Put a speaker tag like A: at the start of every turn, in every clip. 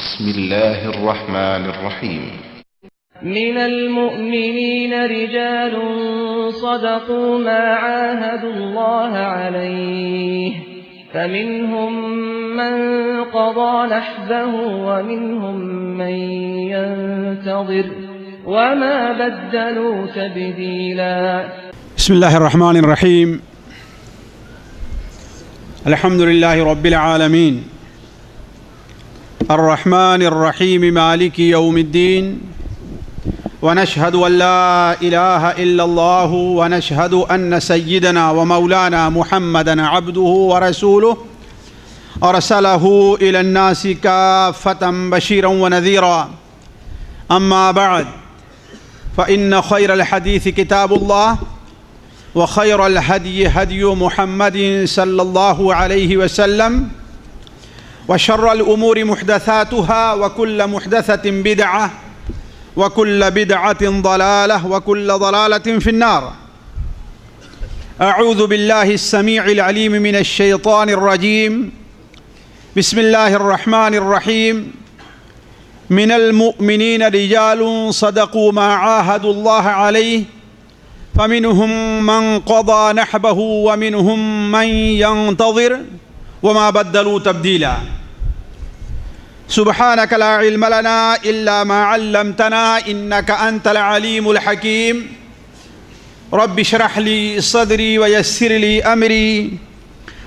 A: بسم الله الرحمن الرحيم.
B: من المؤمنين رجال صدقوا ما عاهدوا الله عليه فمنهم من قضى نحبه ومنهم من ينتظر وما بدلوا تبديلا.
C: بسم الله الرحمن الرحيم. الحمد لله رب العالمين الرحمن الرحيم مالك يوم الدين، ونشهد أن لا إله إلا الله ونشهد أن سيدنا ومولانا محمدا عبده ورسوله أرسله إلى الناس كافة بشيرا ونذيرا. أما بعد، فإن خير الحديث كتاب الله، وخير الهدي هدي محمد صلى الله عليه وسلم، وشر الأمور محدثاتها، وكل محدثة بدعة، وكل بدعة ضلالة، وكل ضلالة في النار. أعوذ بالله السميع العليم من الشيطان الرجيم. بسم الله الرحمن الرحيم. من المؤمنين رجال صدقوا ما عاهدوا الله عليه فمنهم من قضى نحبه ومنهم من ينتظر وما بدلوا تبديلا. سبحانك لا علم لنا إلا ما علمتنا إنك أنت العليم الحكيم. رب اشرح لي صدري ويسر لي أمري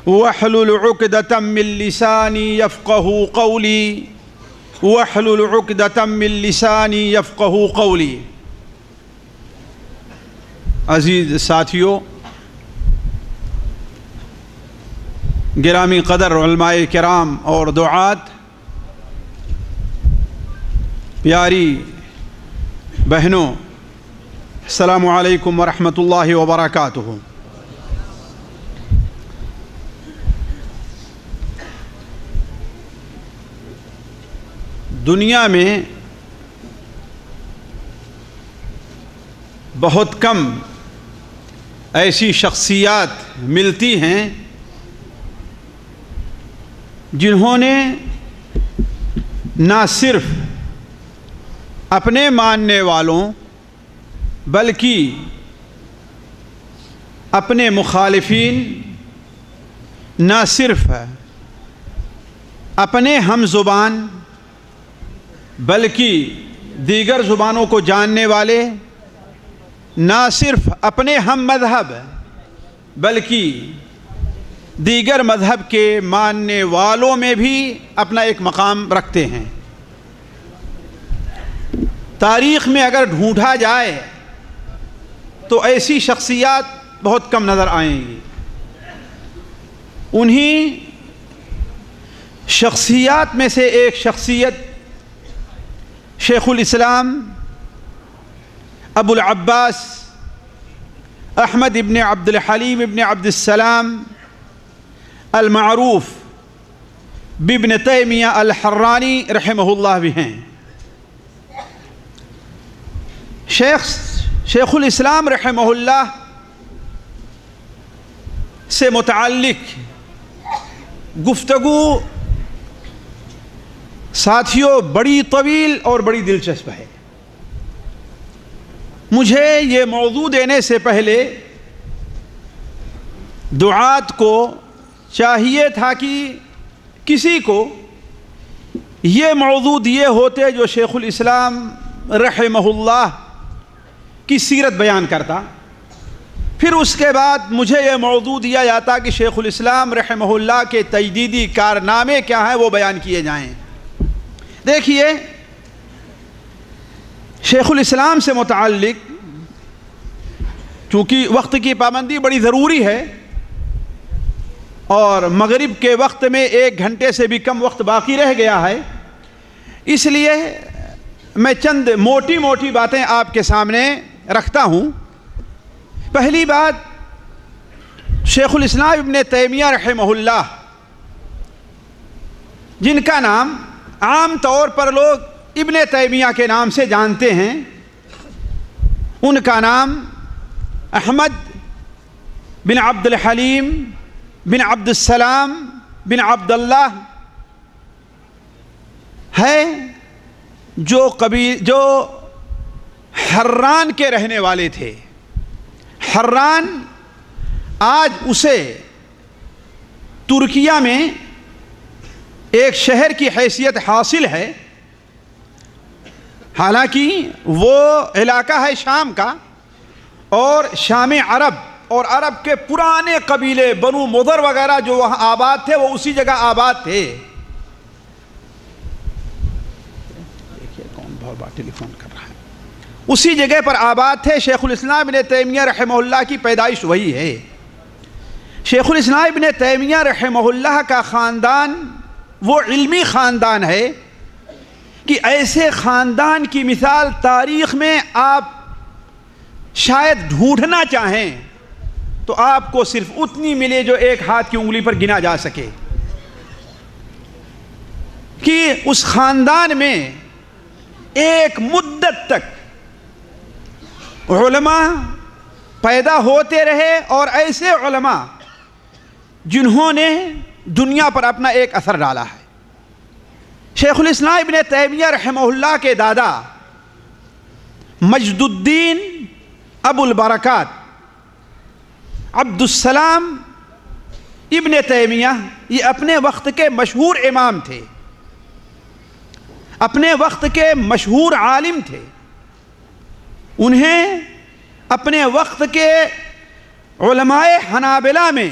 C: واحلل عقدة من لساني يفقه قولي واحلل عقدة من لساني يفقه قولي. عزیز ساتھیو، گرامی قدر علماء کرام اور دعات، پیاری بہنوں، السلام علیکم ورحمۃ اللہ وبرکاتہ۔ دنیا میں بہت کم ایسی شخصیات ملتی ہیں جنہوں نے نہ صرف اپنے ماننے والوں بلکہ اپنے مخالفین، نہ صرف اپنے ہم زبان بلکہ دیگر زبانوں کو جاننے والے، نہ صرف اپنے ہم مذہب بلکہ دیگر مذہب کے ماننے والوں میں بھی اپنا ایک مقام رکھتے ہیں۔ تاریخ میں اگر ڈھونڈا جائے تو ایسی شخصیات بہت کم نظر آئیں گی۔ انہی شخصیات میں سے ایک شخصیت شیخ الاسلام ابو العباس احمد ابن عبد الحلیم ابن عبد السلام المعروف بابن تیمیہ الحرانی رحمہ اللہ بھی ہیں۔ شیخ الاسلام رحمہ اللہ سے متعلق گفتگو ساتھیوں بڑی طویل اور بڑی دلچسپ ہے۔ مجھے یہ موضوع دینے سے پہلے دعات کو چاہیے تھا کہ کسی کو یہ موضوع دیے ہوتے جو شیخ الاسلام رحمہ اللہ کی سیرت بیان کرتا، پھر اس کے بعد مجھے یہ موضوع دیا جاتا کہ شیخ الاسلام رحمہ اللہ کے تجدیدی کارنامے کیا ہیں وہ بیان کیے جائیں۔ دیکھیے، شیخ الاسلام سے متعلق چونکہ وقت کی پابندی بڑی ضروری ہے اور مغرب کے وقت میں 1 گھنٹے سے بھی کم وقت باقی رہ گیا ہے، اس لیے میں چند موٹی موٹی باتیں آپ کے سامنے رکھتا ہوں۔ پہلی بات، شیخ الاسلام ابن تیمیہ رحمہ اللہ، جن کا نام عام طور پر لوگ ابن تیمیہ کے نام سے جانتے ہیں، ان کا نام احمد بن عبد الحلیم بن عبد السلام بن عبد اللہ ہے جو حران کے رہنے والے تھے. حران آج اسے ترکیہ میں ایک شہر کی حیثیت حاصل ہے. حالانکہ وہ علاقہ ہے شام کا، اور شام عرب اور عرب کے پرانے قبیلے بنو مضر وغیرہ جو وہاں آباد تھے وہ اسی جگہ آباد تھے. دیکھیے کون بہت بار ٹیلی فون کر رہا ہے. اسی جگہ پر آباد تھے. شیخ الاسلام ابن تیمیہ رحمہ اللہ کی پیدائش وہی ہے. شیخ الاسلام ابن تیمیہ رحمہ اللہ کا خاندان وہ علمی خاندان ہے کہ ایسے خاندان کی مثال تاریخ میں آپ شاید ڈھونڈنا چاہیں تو آپ کو صرف اتنی ملے جو ایک ہاتھ کی انگلی پر گنا جا سکے. کہ اس خاندان میں ایک مدت تک علماء پیدا ہوتے رہے، اور ایسے علماء جنہوں نے دنیا پر اپنا ایک اثر ڈالا ہے. شیخ الاسلام ابن تیمیہ رحمہ اللہ کے دادا مجد الدین ابو البرکات عبد السلام ابن تیمیہ یہ اپنے وقت کے مشہور امام تھے، اپنے وقت کے مشہور عالم تھے. انہیں اپنے وقت کے علماء حنابلہ میں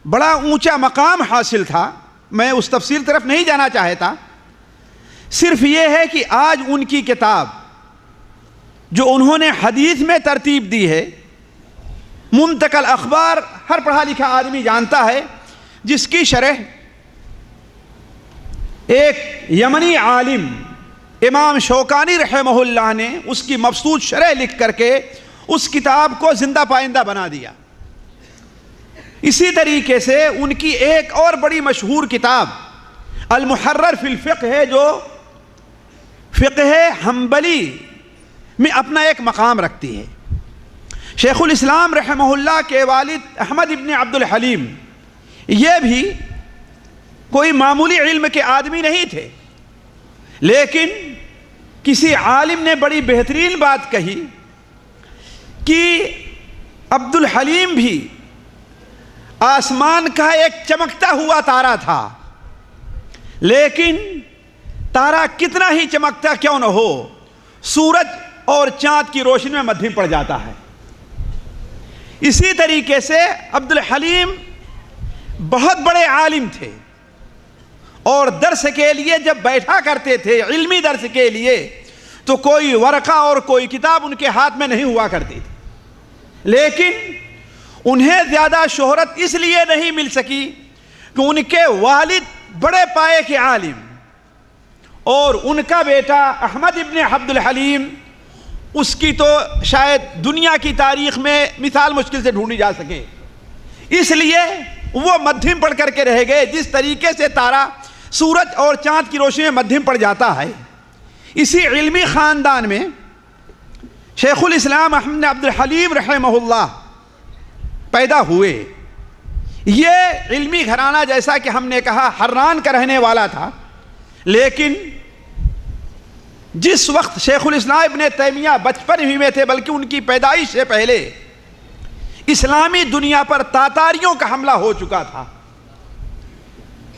C: بڑا اونچا مقام حاصل تھا. میں اس تفصیل طرف نہیں جانا چاہتا، صرف یہ ہے کہ آج ان کی کتاب جو انہوں نے حدیث میں ترتیب دی ہے، منتقل اخبار ہر پڑھا لکھا آدمی جانتا ہے، جس کی شرح ایک یمنی عالم امام شوکانی رحمہ اللہ نے اس کی مبسوط شرح لکھ کر کے اس کتاب کو زندہ پائندہ بنا دیا. اسی طریقے سے ان کی ایک اور بڑی مشہور کتاب المحرر فی الفقہ ہے، جو فقہ حنبلی میں اپنا ایک مقام رکھتی ہے. شیخ الاسلام رحمہ اللہ کے والد احمد ابن عبد الحلیم یہ بھی کوئی معمولی علم کے آدمی نہیں تھے، لیکن کسی عالم نے بڑی بہترین بات کہی کہ عبد الحلیم بھی آسمان کا ایک چمکتا ہوا تارا تھا، لیکن تارا کتنا ہی چمکتا کیوں نہ ہو، سورج اور چاند کی روشنی میں مدھم پڑ جاتا ہے. اسی طریقے سے عبد الحلیم بہت بڑے عالم تھے، اور درس کے لیے جب بیٹھا کرتے تھے علمی درس کے لیے تو کوئی ورقہ اور کوئی کتاب ان کے ہاتھ میں نہیں ہوا کرتی تھی. لیکن انہیں زیادہ شہرت اس لیے نہیں مل سکی کہ ان کے والد بڑے پائے کے عالم اور ان کا بیٹا احمد ابن عبد الحلیم، اس کی تو شاید دنیا کی تاریخ میں مثال مشکل سے ڈھونڈی جا سکے. اس لیے وہ مدھم پڑ کر کے رہ گئے. جس طریقے سے تارا سورج اور چاند کی روشنی میں مدھم پڑ جاتا ہے، اسی علمی خاندان میں شیخ الاسلام احمد عبد الحلیم رحمہ اللہ پیدا ہوئے. یہ علمی گھرانہ جیسا کہ ہم نے کہا حران کا رہنے والا تھا، لیکن جس وقت شیخ الاسلام ابن تیمیہ بچپن ہی میں تھے، بلکہ ان کی پیدائش سے پہلے اسلامی دنیا پر تاتاریوں کا حملہ ہو چکا تھا.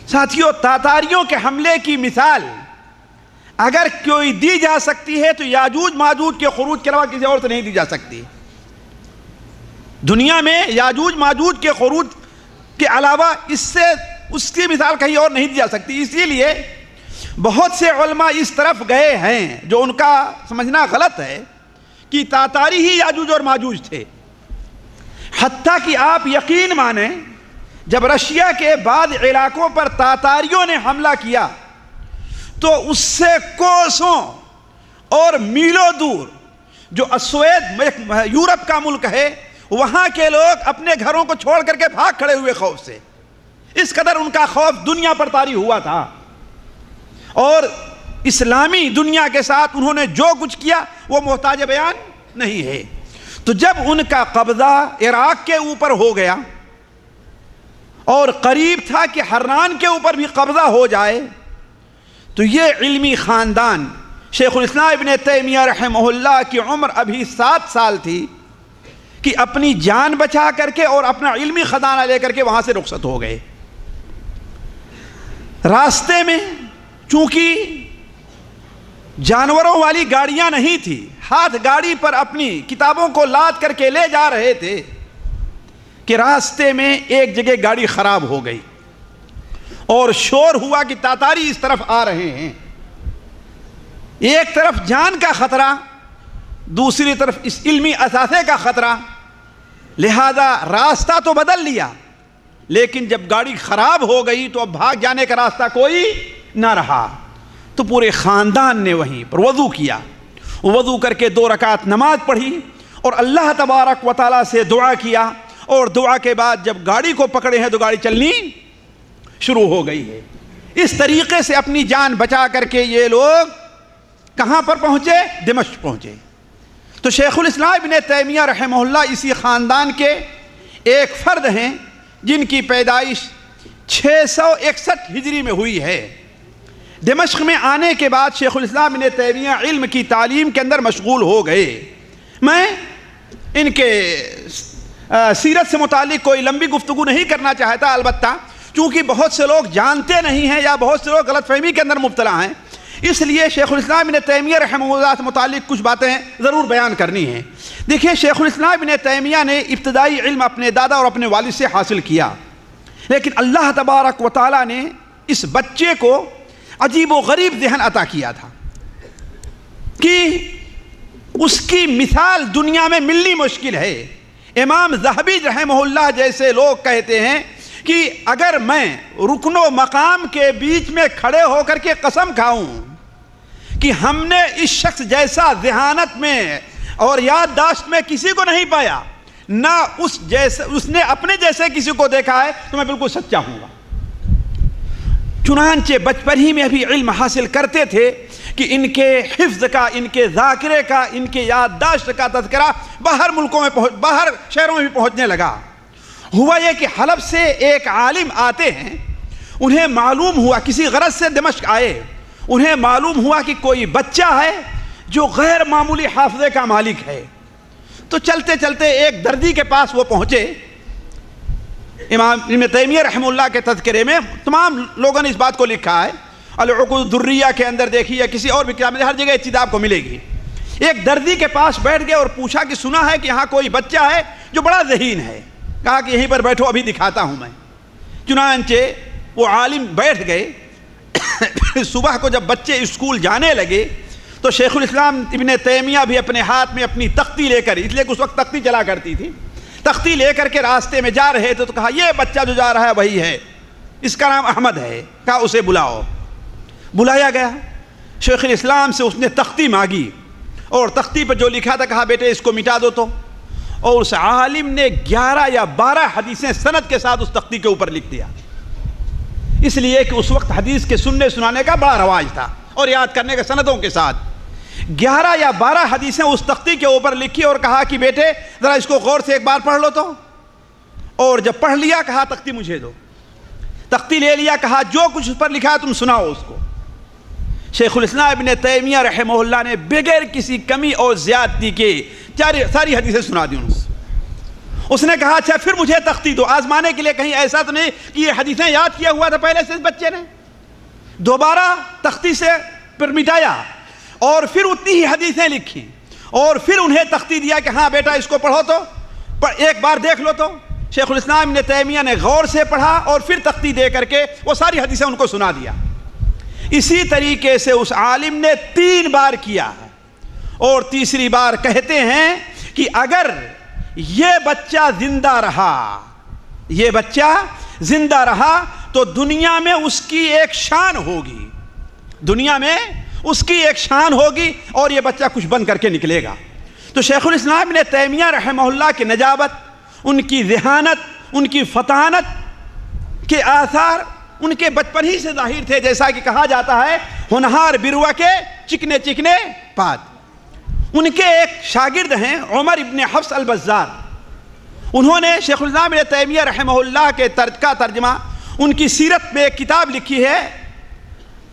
C: ساتھیوں، تاتاریوں کے حملے کی مثال اگر کوئی دی جا سکتی ہے تو یاجوج ماجوج کے خروج کے علاوہ کسی اور سے نہیں دی جا سکتی. دنیا میں یاجوج ماجوج کے خروج کے علاوہ اس کی مثال کہیں اور نہیں دی جا سکتی. اسی لیے بہت سے علماء اس طرف گئے ہیں جو ان کا سمجھنا غلط ہے کہ تاتاری ہی یاجوج اور ماجوج تھے. حتیٰ کہ آپ یقین مانیں، جب رشیا کے بعض علاقوں پر تاتاریوں نے حملہ کیا تو اس سے کوسوں اور میلوں دور جو اسوید یورپ کا ملک ہے، وہاں کے لوگ اپنے گھروں کو چھوڑ کر کے بھاگ کھڑے ہوئے خوف سے. اس قدر ان کا خوف دنیا پر طاری ہوا تھا، اور اسلامی دنیا کے ساتھ انہوں نے جو کچھ کیا وہ محتاج بیان نہیں ہے. تو جب ان کا قبضہ عراق کے اوپر ہو گیا اور قریب تھا کہ حران کے اوپر بھی قبضہ ہو جائے، تو یہ علمی خاندان شیخ الاسلام ابن تیمیہ رحمہ اللہ کی عمر ابھی 7 سال تھی کہ اپنی جان بچا کر کے اور اپنا علمی خزانہ لے کر کے وہاں سے رخصت ہو گئے۔ راستے میں چونکہ جانوروں والی گاڑیاں نہیں تھی، ہاتھ گاڑی پر اپنی کتابوں کو لاد کر کے لے جا رہے تھے کہ راستے میں ایک جگہ گاڑی خراب ہو گئی اور شور ہوا کہ تاتاری اس طرف آ رہے ہیں۔ ایک طرف جان کا خطرہ، دوسری طرف اس علمی اثاثے کا خطرہ، لہذا راستہ تو بدل لیا، لیکن جب گاڑی خراب ہو گئی تو اب بھاگ جانے کا راستہ کوئی نہ رہا۔ تو پورے خاندان نے وہیں پر وضو کیا، وضو کر کے 2 رکعت نماز پڑھی اور اللہ تبارک و تعالیٰ سے دعا کیا، اور دعا کے بعد جب گاڑی کو پکڑے ہیں تو گاڑی چلنی شروع ہو گئی ہے۔ اس طریقے سے اپنی جان بچا کر کے یہ لوگ کہاں پر پہنچے؟ دمشق پہنچے۔ تو شیخ الاسلام ابن تیمیہ رحمہ اللہ اسی خاندان کے ایک فرد ہیں جن کی پیدائش 661 ہجری میں ہوئی ہے۔ دمشق میں آنے کے بعد شیخ الاسلام ابن تیمیہ علم کی تعلیم کے اندر مشغول ہو گئے۔ میں ان کے سیرت سے متعلق کوئی لمبی گفتگو نہیں کرنا چاہتا، البتہ چونکہ بہت سے لوگ جانتے نہیں ہیں یا بہت سے لوگ غلط فہمی کے اندر مبتلا ہیں، اس لیے شیخ الاسلام ابن تیمیہ رحمہ اللہ سے متعلق کچھ باتیں ضرور بیان کرنی ہیں۔ دیکھیے، شیخ الاسلام ابن تیمیہ نے ابتدائی علم اپنے دادا اور اپنے والد سے حاصل کیا، لیکن اللہ تبارک و تعالیٰ نے اس بچے کو عجیب و غریب ذہن عطا کیا تھا کہ اس کی مثال دنیا میں ملنی مشکل ہے۔ امام ذہبی رحمہ اللہ جیسے لوگ کہتے ہیں کہ اگر میں رکن و مقام کے بیچ میں کھڑے ہو کر کے قسم کھاؤں کہ ہم نے اس شخص جیسا ذہانت میں اور یادداشت میں کسی کو نہیں پایا، نہ اس نے اپنے جیسے کسی کو دیکھا ہے، تو میں بالکل سچا ہوں گا۔ چنانچہ بچپن ہی میں ابھی علم حاصل کرتے تھے کہ ان کے حفظ کا، ان کے ذاکرے کا، ان کے یادداشت کا تذکرہ باہر ملکوں میں باہر شہروں میں بھی پہنچنے لگا۔ ہوا یہ کہ حلب سے ایک عالم آتے ہیں، انہیں معلوم ہوا، کسی غرض سے دمشق آئے، انہیں معلوم ہوا کہ کوئی بچہ ہے جو غیر معمولی حافظے کا مالک ہے۔ تو چلتے چلتے ایک دردی کے پاس وہ پہنچے۔ امام ابن تیمیہ رحمہ اللہ کے تذکرے میں تمام لوگوں نے اس بات کو لکھا ہے، العقود الدریہ کے اندر دیکھیے یا کسی اور بھی کتاب میں ہر جگہ اس کتاب کو ملے گی۔ ایک دردی کے پاس بیٹھ گئے اور پوچھا کہ سنا ہے کہ یہاں کوئی بچہ ہے جو بڑا ذہین ہے، کہا کہ یہیں پر بیٹھو، ابھی دکھاتا ہوں میں۔ چنانچہ وہ عالم بیٹھ گئے۔ صبح کو جب بچے اسکول جانے لگے تو شیخ الاسلام ابن تیمیہ بھی اپنے ہاتھ میں اپنی تختی لے کر، اس لیے کہ اس وقت تختی چلا کرتی تھی، تختی لے کر کے راستے میں جا رہے تھے، تو کہا یہ بچہ جو جا رہا ہے وہی ہے، اس کا نام احمد ہے، کہا اسے بلاؤ۔ بلایا گیا، شیخ الاسلام سے اس نے تختی مانگی اور تختی پر جو لکھا تھا کہا بیٹے اس کو مٹا دو تو، اور اس عالم نے 11 یا 12 حدیثیں سند کے ساتھ اس تختی کے اوپر لکھ دیا، اس لیے کہ اس وقت حدیث کے سننے سنانے کا بڑا رواج تھا اور یاد کرنے کے سندوں کے ساتھ 11 یا 12 حدیثیں اس تختی کے اوپر لکھی اور کہا کہ بیٹے ذرا اس کو غور سے ایک بار پڑھ لو تو، اور جب پڑھ لیا کہا تختی مجھے دو، تختی لے لیا، کہا جو کچھ اس پر لکھا ہے تم سناؤ اس کو۔ شیخ الاسلام ابن تیمیہ رحمہ اللہ نے بغیر کسی کمی اور زیادتی کے ساری حدیثیں سنا دی ان سے۔ اس نے کہا اچھا پھر مجھے تختی دو، آزمانے کے لیے کہیں ایسا تو نہیں کہ یہ حدیثیں یاد کیا ہوا تھا پہلے سے اس بچے نے۔ دوبارہ تختی سے پھر مٹایا اور پھر اتنی ہی حدیثیں لکھی اور پھر انہیں تختی دیا کہ ہاں بیٹا اس کو پڑھو تو، ایک بار دیکھ لو تو۔ شیخ الاسلام ابن تیمیہ نے غور سے پڑھا اور پھر تختی دے کر کے وہ ساری حدیثیں ان کو سنا دیا۔ اسی طریقے سے اس عالم نے 3 بار کیا ہے، اور تیسری بار کہتے ہیں کہ اگر یہ بچہ زندہ رہا تو دنیا میں اس کی ایک شان ہوگی، اور یہ بچہ کچھ بن کر کے نکلے گا۔ تو شیخ الاسلام ابن تیمیہ رحمہ اللہ کی نجابت، ان کی ذہانت، ان کی فطانت کے آثار ان کے بچپن ہی سے ظاہر تھے، جیسا کہ کہا جاتا ہے ہونہار بروا کے چکنے چکنے پات۔ ان کے ایک شاگرد ہیں عمر ابن حفص البزار، انہوں نے شیخ الاسلام ابن تیمیہ رحمہ اللہ کے کا ترجمہ ان کی سیرت میں ایک کتاب لکھی ہے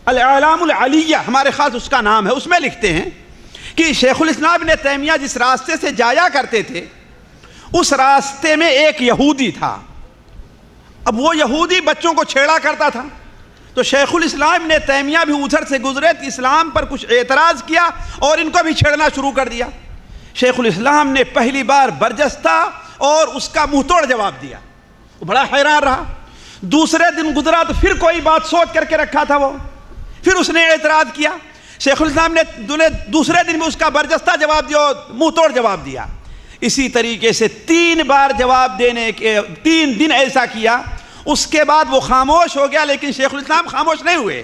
C: الاعلام العلیہ ہمارے خاص اس کا نام ہے، اس میں لکھتے ہیں کہ شیخ الاسلام ابن تیمیہ جس راستے سے جایا کرتے تھے اس راستے میں ایک یہودی تھا. اب وہ یہودی بچوں کو چھیڑا کرتا تھا، تو شیخ الاسلام ابن تیمیہ بھی ادھر سے گزرے تو اسلام پر کچھ اعتراض کیا اور ان کو بھی چھیڑنا شروع کر دیا. شیخ الاسلام نے پہلی بار برجستہ اور اس کا منہ توڑ جواب دیا. وہ بڑا حیران رہا. دوسرے دن گزرا تو پھر کوئی بات سوچ کر کے رکھا تھا وہ، پھر اس نے اعتراض کیا. شیخ الاسلام نے دوسرے دن بھی اس کا برجستہ جواب دیا اور منہ توڑ جواب دیا. اسی طریقے سے 3 بار جواب دینے کے 3 دن ایسا کیا. اس کے بعد وہ خاموش ہو گیا، لیکن شیخ الاسلام خاموش نہیں ہوئے.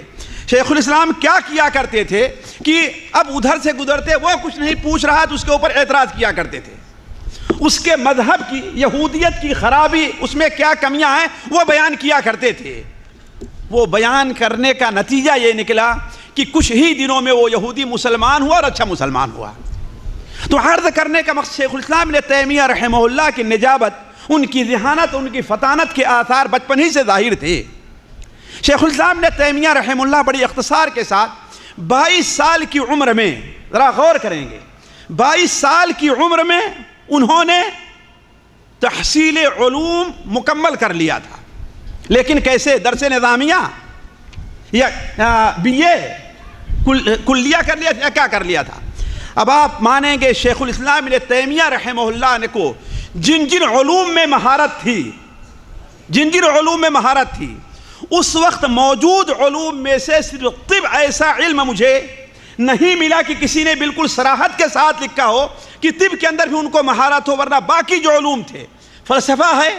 C: شیخ الاسلام کیا کرتے تھے کہ اب ادھر سے گزرتے وہ کچھ نہیں پوچھ رہا تو اس کے اوپر اعتراض کیا کرتے تھے. اس کے مذہب کی، یہودیت کی خرابی، اس میں کیا کمیاں ہیں وہ بیان کیا کرتے تھے. وہ بیان کرنے کا نتیجہ یہ نکلا کہ کچھ ہی دنوں میں وہ یہودی مسلمان ہوا اور اچھا مسلمان ہوا. تو عرض کرنے کا مقصد شیخ الاسلام ابن تیمیہ رحمہ اللہ کی نجابت، ان کی ذہانت، ان کی فطانت کے آثار بچپن ہی سے ظاہر تھے. شیخ الاسلام ابن تیمیہ رحمہ اللہ بڑی اختصار کے ساتھ 22 سال کی عمر میں، ذرا غور کریں گے، 22 سال کی عمر میں انہوں نے تحصیل علوم مکمل کر لیا تھا. لیکن کیسے؟ درس نظامیہ یا BA کلیہ کر لیا تھا یا کیا کر لیا تھا؟ اب آپ مانیں گے شیخ الاسلام ابن تیمیہ رحمہ اللہ نے کو جن علوم میں مہارت تھی، جن علوم میں مہارت تھی، اس وقت موجود علوم میں سے صرف طب ایسا علم مجھے نہیں ملا کہ کسی نے بالکل صراحت کے ساتھ لکھا ہو کہ طب کے اندر بھی ان کو مہارت ہو. ورنہ باقی جو علوم تھے، فلسفہ ہے،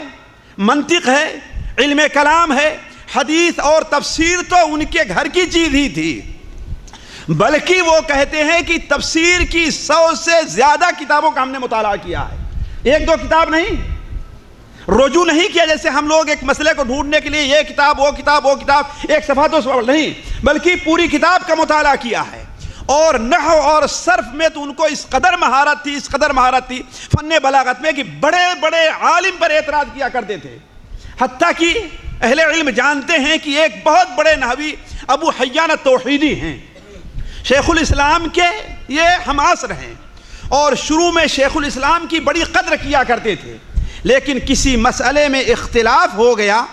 C: منطق ہے، علم کلام ہے، حدیث اور تفسیر تو ان کے گھر کی چیز ہی تھی. بلکہ وہ کہتے ہیں کہ تفسیر کی 100 سے زیادہ کتابوں کا ہم نے مطالعہ کیا ہے. 1-2 کتاب نہیں، رجوع نہیں کیا جیسے ہم لوگ ایک مسئلے کو ڈھونڈنے کے لیے یہ کتاب وہ کتاب وہ کتاب، ایک صفحہ تو صفحہ نہیں، بلکہ پوری کتاب کا مطالعہ کیا ہے. اور نحو اور صرف میں تو ان کو اس قدر مہارت تھی فن بلاغت میں کہ بڑے بڑے عالم پر اعتراض کیا کرتے تھے. حتیٰ کہ اہل علم جانتے ہیں کہ ایک بہت بڑے نحوی ابو حیان التوحیدی ہیں، شیخ الاسلام کے یہ ہم عصر ہیں، اور شروع میں شیخ الاسلام کی بڑی قدر کیا کرتے تھے. لیکن کسی مسئلے میں اختلاف ہو گیا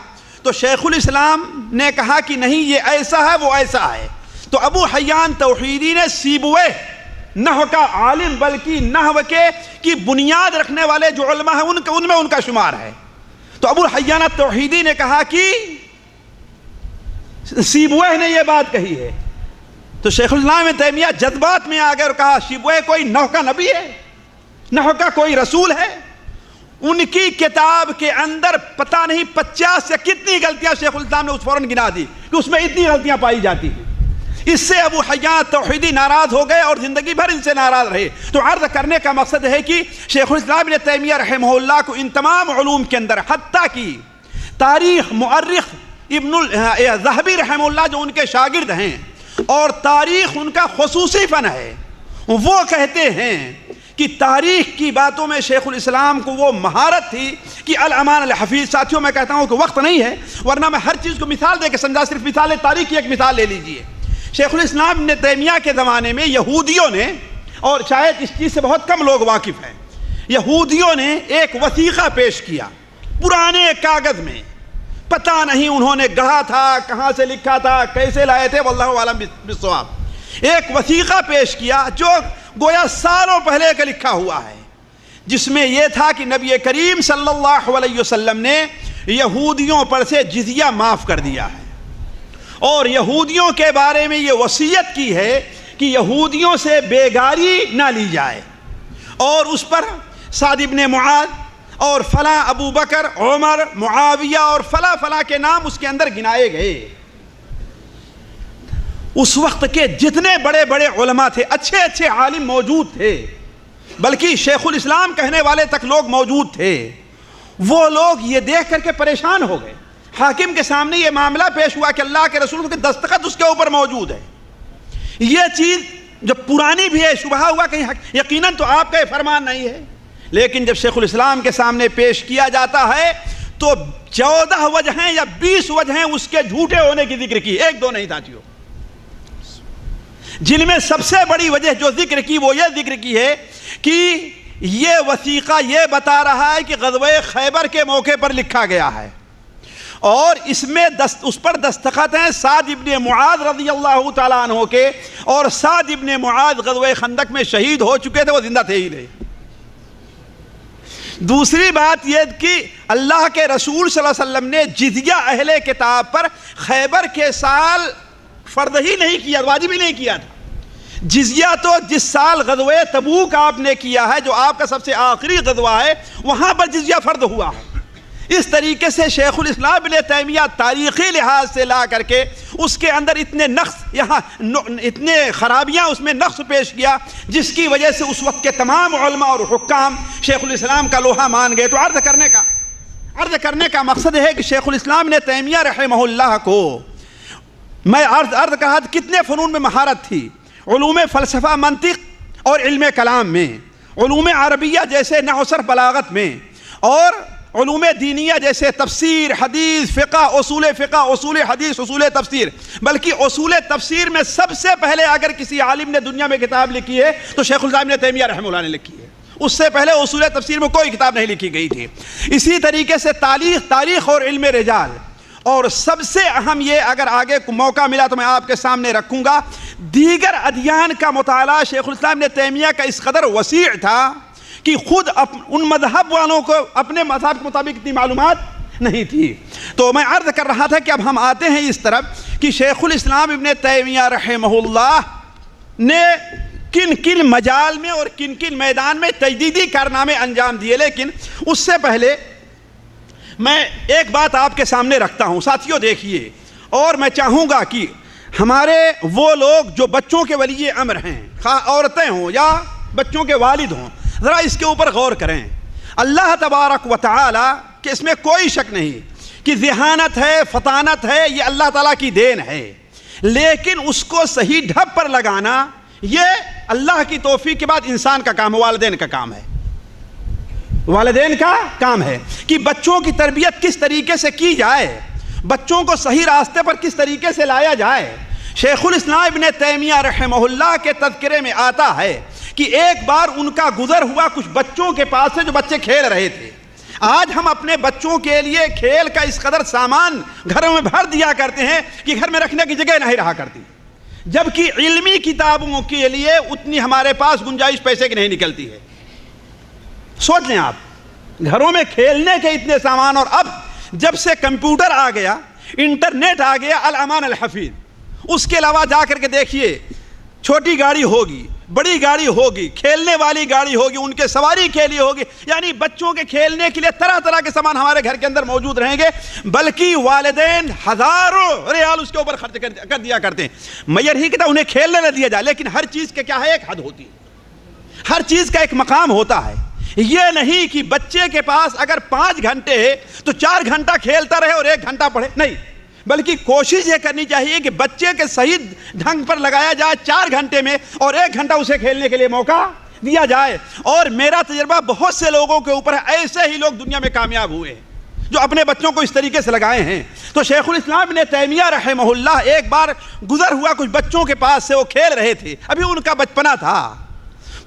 C: تو شیخ الاسلام نے کہا کہ نہیں یہ ایسا ہے وہ ایسا ہے. تو ابو حیان توحیدی نے سیبوئے نحو کا عالم، بلکہ نحو کے کی بنیاد رکھنے والے جو علماء ہیں ان میں ان کا شمار ہے. تو ابو حیان توحیدی نے کہا کہ سیبوئے نے یہ بات کہی ہے. تو شیخ الاسلام ابن تیمیہ جذبات میں آ گئے اور کہا سیبوئے کوئی نحو کا نبی ہے، نحو کا کوئی رسول ہے؟ ان کی کتاب کے اندر پتہ نہیں 50 یا کتنی غلطیاں شیخ الاسلام نے اس فوراً گنا دی کہ اس میں اتنی غلطیاں پائی جاتی ہیں. اس سے ابو حیان توحیدی ناراض ہو گئے اور زندگی بھر ان سے ناراض رہے. تو عرض کرنے کا مقصد ہے کہ شیخ الاسلام ابن تیمیہ رحمہ اللہ کو ان تمام علوم کے اندر، حتیٰ کہ تاریخ مؤرخ ابن الذہبی رحمہ اللہ جو ان کے شاگرد ہیں اور تاریخ ان کا خصوصی فن ہے، وہ کہتے ہیں کہ تاریخ کی باتوں میں شیخ الاسلام کو وہ مہارت تھی کہ الامان الحفیظ. ساتھیوں میں کہتا ہوں کہ وقت نہیں ہے ورنہ میں ہر چیز کو مثال دے کے سمجھا، صرف مثال تاریخ کی ایک مثال لے لیجئے. شیخ الاسلام ابن تیمیہ کے زمانے میں یہودیوں نے، اور شاید اس چیز سے بہت کم لوگ واقف ہیں، یہودیوں نے ایک وثیقہ پیش کیا پرانے کاغذ میں. پتہ نہیں انہوں نے گڑھا تھا، کہاں سے لکھا تھا، کیسے لائے تھے، واللہ عالم بالصواب. ایک وثیقہ پیش کیا جو گویا سالوں پہلے کا لکھا ہوا ہے، جس میں یہ تھا کہ نبی کریم صلی اللہ علیہ وسلم نے یہودیوں پر سے جزیہ معاف کر دیا ہے، اور یہودیوں کے بارے میں یہ وصیت کی ہے کہ یہودیوں سے بیگاری نہ لی جائے. اور اس پر سعد ابن معاذ اور فلاں ابو بکر، عمر، معاویہ اور فلاں فلاں کے نام اس کے اندر گنائے گئے. اس وقت کے جتنے بڑے بڑے علماء تھے، اچھے اچھے عالم موجود تھے، بلکہ شیخ الاسلام کہنے والے تک لوگ موجود تھے. وہ لوگ یہ دیکھ کر کے پریشان ہو گئے. حاکم کے سامنے یہ معاملہ پیش ہوا کہ اللہ کے رسول کے دستخط اس کے اوپر موجود ہے. یہ چیز جب پرانی بھی ہے، شبہ ہوا کہ یقیناً تو آپ کا یہ فرمان نہیں ہے. لیکن جب شیخ الاسلام کے سامنے پیش کیا جاتا ہے تو 14 وجہیں یا 20 وجہیں اس کے جھوٹے ہونے کی ذکر کی، 1-2 نہیں ساتھیوں. جن میں سب سے بڑی وجہ جو ذکر کی وہ یہ ذکر کی ہے کہ یہ وثیقہ یہ بتا رہا ہے کہ غزوہ خیبر کے موقع پر لکھا گیا ہے، اور اس میں اس پر دستخط ہیں سعد ابن معاذ رضی اللہ تعالیٰ عنہ کے، اور سعد ابن معاذ غزوہ خندق میں شہید ہو چکے تھے، وہ زندہ تھے ہی نہیں۔ دوسری بات یہ کہ اللہ کے رسول صلی اللہ علیہ وسلم نے جزیہ اہل کتاب پر خیبر کے سال فرض ہی نہیں کیا، واجب ہی نہیں کیا تھا۔ جزیہ تو جس سال غزوہ تبوک آپ نے کیا ہے، جو آپ کا سب سے آخری غزوہ ہے، وہاں پر جزیہ فرض ہوا ہے۔ اس طریقے سے شیخ الاسلام ابن تیمیہ تاریخی لحاظ سے لا کر کے اس کے اندر اتنے نقص، یہاں اتنے خرابیاں اس میں نقص پیش کیا، جس کی وجہ سے اس وقت کے تمام علماء اور حکام شیخ الاسلام کا لوہا مان گئے۔ تو عرض کرنے کا مقصد ہے کہ شیخ الاسلام ابن تیمیہ رحمہ اللہ کو میں عرض کہا کتنے فنون میں مہارت تھی، علوم فلسفہ، منطق اور علم کلام میں، علوم عربیہ جیسے نحو صرف بلاغت میں، اور علوم دینیہ جیسے تفسیر، حدیث، فقہ، اصول حدیث، اصول تفسیر، بلکہ اصول تفسیر میں سب سے پہلے اگر کسی عالم نے دنیا میں کتاب لکھی ہے تو شیخ الاسلام ابن تیمیہ رحمہ اللہ نے لکھی ہے۔ اس سے پہلے اصول تفسیر میں کوئی کتاب نہیں لکھی گئی تھی۔ اسی طریقے سے تاریخ اور علم رجال، اور سب سے اہم یہ، اگر آگے موقع ملا تو میں آپ کے سامنے رکھوں گا، دیگر ادیان کا مطالعہ شیخ الاسلام ابن تیمیہ کا اس قدر وسیع تھا کہ خود ان مذہب والوں کو اپنے مذہب کے مطابق اتنی معلومات نہیں تھی۔ تو میں عرض کر رہا تھا کہ اب ہم آتے ہیں اس طرف کہ شیخ الاسلام ابن تیمیہ رحمہ اللہ نے کن کن مجال میں اور کن کن میدان میں تجدیدی کارنامے انجام دیے، لیکن اس سے پہلے میں ایک بات آپ کے سامنے رکھتا ہوں۔ ساتھیوں دیکھیے، اور میں چاہوں گا کہ ہمارے وہ لوگ جو بچوں کے ولی امر ہیں، خواہ عورتیں ہوں یا بچوں کے والد ہوں، ذرا اس کے اوپر غور کریں۔ اللہ تبارک و تعالی کہ اس میں کوئی شک نہیں کہ ذہانت ہے، فطانت ہے، یہ اللہ تعالیٰ کی دین ہے، لیکن اس کو صحیح ڈھب پر لگانا یہ اللہ کی توفیق کے بعد انسان کا کام ہے، والدین کا کام ہے، والدین کا کام ہے کہ بچوں کی تربیت کس طریقے سے کی جائے، بچوں کو صحیح راستے پر کس طریقے سے لایا جائے۔ شیخ الاسلام ابن تیمیہ رحمہ اللہ کے تذکرے میں آتا ہے کہ ایک بار ان کا گزر ہوا کچھ بچوں کے پاس سے جو بچے کھیل رہے تھے۔ آج ہم اپنے بچوں کے لیے کھیل کا اس قدر سامان گھروں میں بھر دیا کرتے ہیں کہ گھر میں رکھنے کی جگہ نہیں رہا کرتی، جبکہ علمی کتابوں کے لیے اتنی ہمارے پاس گنجائش پیسے کی نہیں نکلتی ہے۔ سوچ لیں آپ، گھروں میں کھیلنے کے اتنے سامان، اور اب جب سے کمپیوٹر آ گیا، انٹرنیٹ آ گیا، الامان الحفیظ، اس کے علاوہ جا کر کے دیکھیے، چھوٹی گاڑی ہوگی، بڑی گاڑی ہوگی، کھیلنے والی گاڑی ہوگی، ان کے سواری کے لیے ہوگی، یعنی بچوں کے کھیلنے کے لیے طرح طرح کے سامان ہمارے گھر کے اندر موجود رہیں گے، بلکہ والدین ہزاروں ریال اس کے اوپر خرچ کر دیا کرتے ہیں۔ میں یہ نہیں کہتا انہیں کھیلنے نہ دیا جائے، لیکن ہر چیز کے کیا ہے، ایک حد ہوتی ہے، ہر چیز کا ایک مقام ہوتا ہے۔ یہ نہیں کہ بچے کے پاس اگر 5 گھنٹے ہے تو 4 گھنٹہ کھیلتا رہے اور 1 گھنٹہ پڑھے، نہیں، بلکہ کوشش یہ کرنی چاہیے کہ بچے کے صحیح ڈھنگ پر لگایا جائے 4 گھنٹے میں، اور 1 گھنٹہ اسے کھیلنے کے لیے موقع دیا جائے۔ اور میرا تجربہ بہت سے لوگوں کے اوپر ہے، ایسے ہی لوگ دنیا میں کامیاب ہوئے ہیں جو اپنے بچوں کو اس طریقے سے لگائے ہیں۔ تو شیخ الاسلام ابن تیمیہ رحمہ اللہ ایک بار گزر ہوا کچھ بچوں کے پاس سے، وہ کھیل رہے تھے، ابھی ان کا بچپنا تھا،